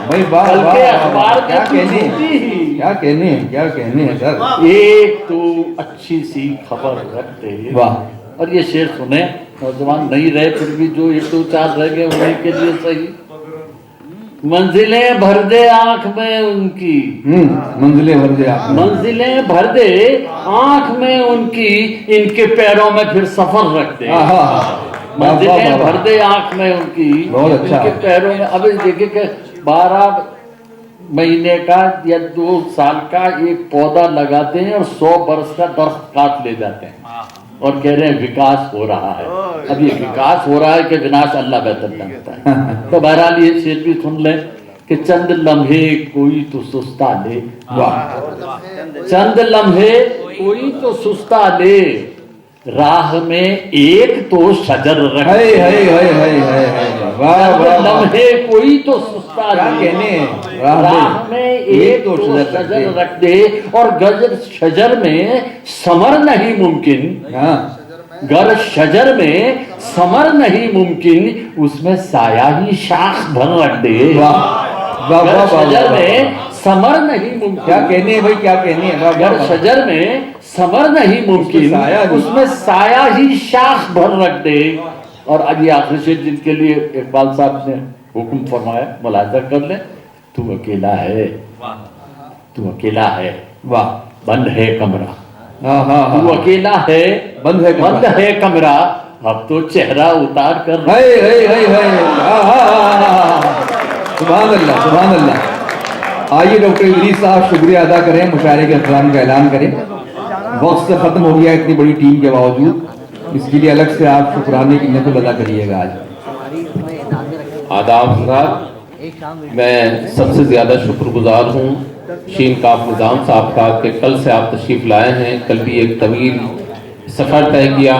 [SPEAKER 1] भाई वाह,
[SPEAKER 7] कल के अखबार
[SPEAKER 1] क्या
[SPEAKER 7] में तू
[SPEAKER 1] कहने,
[SPEAKER 7] झूठी ही,
[SPEAKER 1] क्या कहने हैं सर।
[SPEAKER 7] एक तो अच्छी सी खबर रख दे।
[SPEAKER 1] वाह,
[SPEAKER 7] और ये शेर सुने, नौजवान नहीं रहे फिर भी जो 1-2-4 रह गए उन्हीं के लिए सही। मंजिलें भर दे आंख में उनकी,
[SPEAKER 1] मंजिलें भर दे,
[SPEAKER 7] मंजिलें भर दे आंख में उनकी, इनके पैरों में फिर सफर रख दे। मंजिलें भर दे आंख में उनकी,
[SPEAKER 1] बहुत अच्छा।
[SPEAKER 7] इनके पैरों में। अब देखिए कि 12 महीने का या 2 साल का एक पौधा लगाते हैं और 100 बरस का दरख्त काट ले जाते हैं और कह रहे हैं विकास हो रहा है। अब ये विकास हो रहा है कि विनाश, अल्लाह बेहतर जानता है। तो बहरहाल ये शेर भी सुन लें कि चंद लम्हे कोई तो सुस्ता ले, चंद लम्हे कोई तो सुस्ता ले, राह में एक तो शजर रख, लम्हे कोई तो सुस्ता ले, राह में एक तो शजर रख दे, और गजर शजर में समर नहीं मुमकिन, गर शजर में समर नहीं मुमकिन, उसमें साया ही शाख भर रख दे। गर शजर में समर नहीं मुमकिन,
[SPEAKER 1] क्या कहने हैं भाई, क्या कहने हैं?
[SPEAKER 7] गर शजर में समर नहीं मुमकिन, उसमें साया ही शाख भर रख दे। और अब ये आखिरी शेर जिनके लिए इकबाल साहब ने हुक्म फरमाया, मुलाजा कर ले, तू अकेला है, तू अकेला है,
[SPEAKER 1] वाह,
[SPEAKER 7] बंद है कमरा,
[SPEAKER 1] तू
[SPEAKER 7] अकेला है,
[SPEAKER 1] बंद है
[SPEAKER 7] कमरा, अब तो चेहरा उतार कर,
[SPEAKER 1] सुभान अल्लाह, सुभान अल्लाह। आइए डॉक्टर इदरीस साहब शुक्रिया अदा करें, मुशायरे के अहतराम का ऐलान करें। वक्त से खत्म हो गया इतनी बड़ी टीम के बावजूद, इसके लिए अलग से आप शुक्राने की नफल अदा करिएगा। आज
[SPEAKER 9] आदाब साहब, मैं सबसे ज़्यादा शुक्रगुजार हूँ शीन काफ निज़ाम साहब का कि कल से आप तशरीफ़ लाए हैं। कल भी एक तवील सफ़र तय किया,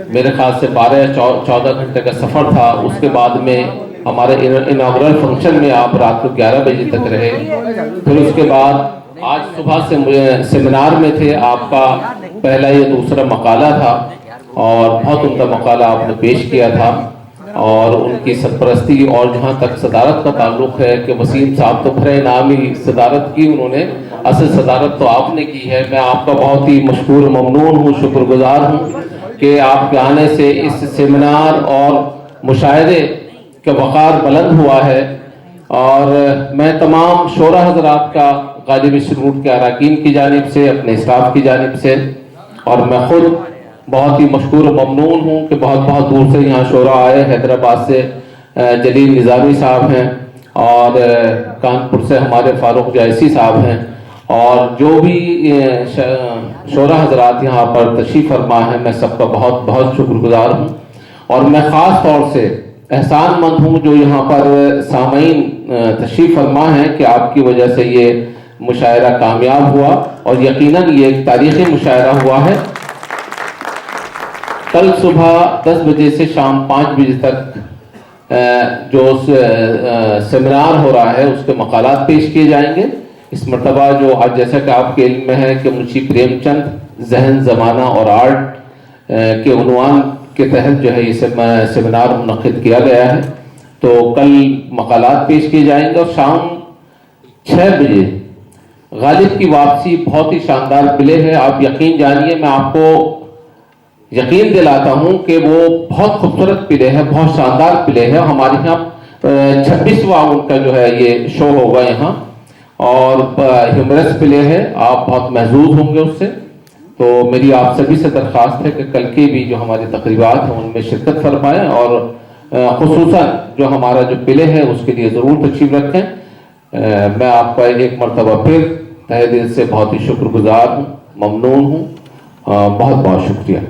[SPEAKER 9] मेरे ख्याल से 12-14 घंटे का सफ़र था। उसके बाद में हमारे इनागुरल फंक्शन में आप रात को 11 बजे तक रहे। फिर उसके बाद आज सुबह से सेमिनार में थे। आपका पहला या दूसरा मकाला था और बहुत उनका मकाला आपने पेश किया था, और उनकी सरपरस्ती और जहाँ तक सदारत का ताल्लुक है कि वसीम साहब तो भरे नाम ही सदारत की उन्होंने, असल सदारत तो आपने की है। मैं आपका बहुत ही मशकूर ममनून हूँ, शुक्रगुजार हूँ कि आपके आने से इस सेमिनार और मुशायरे का वक़ार बुलंद हुआ है। और मैं तमाम शोरा हज़रात का गालिब शुरूट के अरकान की जानिब से, अपने स्टाफ की जानिब से, और मैं ख़ुद बहुत ही मशकूर ममनून हूँ कि बहुत बहुत दूर से यहाँ शोरा आए। हैदराबाद से जलील निज़ामी साहब हैं, और कानपुर से हमारे फ़ारूक जायसी साहब हैं, और जो भी शोरा हज़रात यहाँ पर तशरीफ़ फरमा है, मैं सबका बहुत बहुत शुक्रगुजार हूँ। और मैं ख़ास तौर से एहसानमंद हूँ जो यहाँ पर सामीन तशरीफ़ फरमा है कि आपकी वजह से ये मुशायरा कामयाब हुआ, और यकीनन ये एक तारीख़ी मुशायरा हुआ है। कल सुबह 10 बजे से शाम 5 बजे तक जो सेमिनार हो रहा है उसके मकालात पेश किए जाएंगे। इस मरतबा जो आज जैसा कि आपके इल्म में है कि मुंशी प्रेमचंद जहन ज़माना और आर्ट के उन्वान के तहत जो है ये सेमिनार मुनक़िद किया गया है। तो कल मकालात पेश किए जाएंगे, और शाम 6 बजे गालिब की वापसी बहुत ही शानदार प्ले है। आप यकीन जानिए, मैं आपको यकीन दिलाता हूं कि वो बहुत खूबसूरत प्ले है, बहुत शानदार प्ले है। हमारे यहाँ 26वां उनका जो है ये शो होगा यहाँ, और ह्यूमरस प्ले है, आप बहुत महजूज होंगे उससे। तो मेरी आप सभी से दरख्वास्त है कि कल की भी जो हमारी तकरीबात हैं उनमें शिरकत फरमाएं, और खुसूसन जो हमारा जो प्ले है उसके लिए ज़रूर तशरीफ़ रखें। मैं आपका एक मरतबा फिर तहे दिल से बहुत ही शुक्रगुजार हूँ, ममनून हूँ, बहुत बहुत शुक्रिया।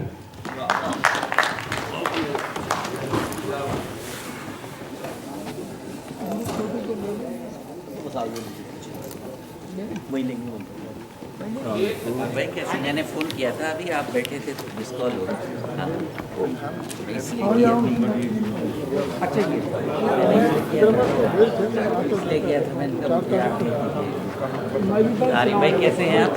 [SPEAKER 3] भाई कैसे, मैंने फ़ोन किया था अभी, आप बैठे थे तो मिस कॉल हो रहा था, इसलिए किया था मैंने। भाई कैसे हैं आप?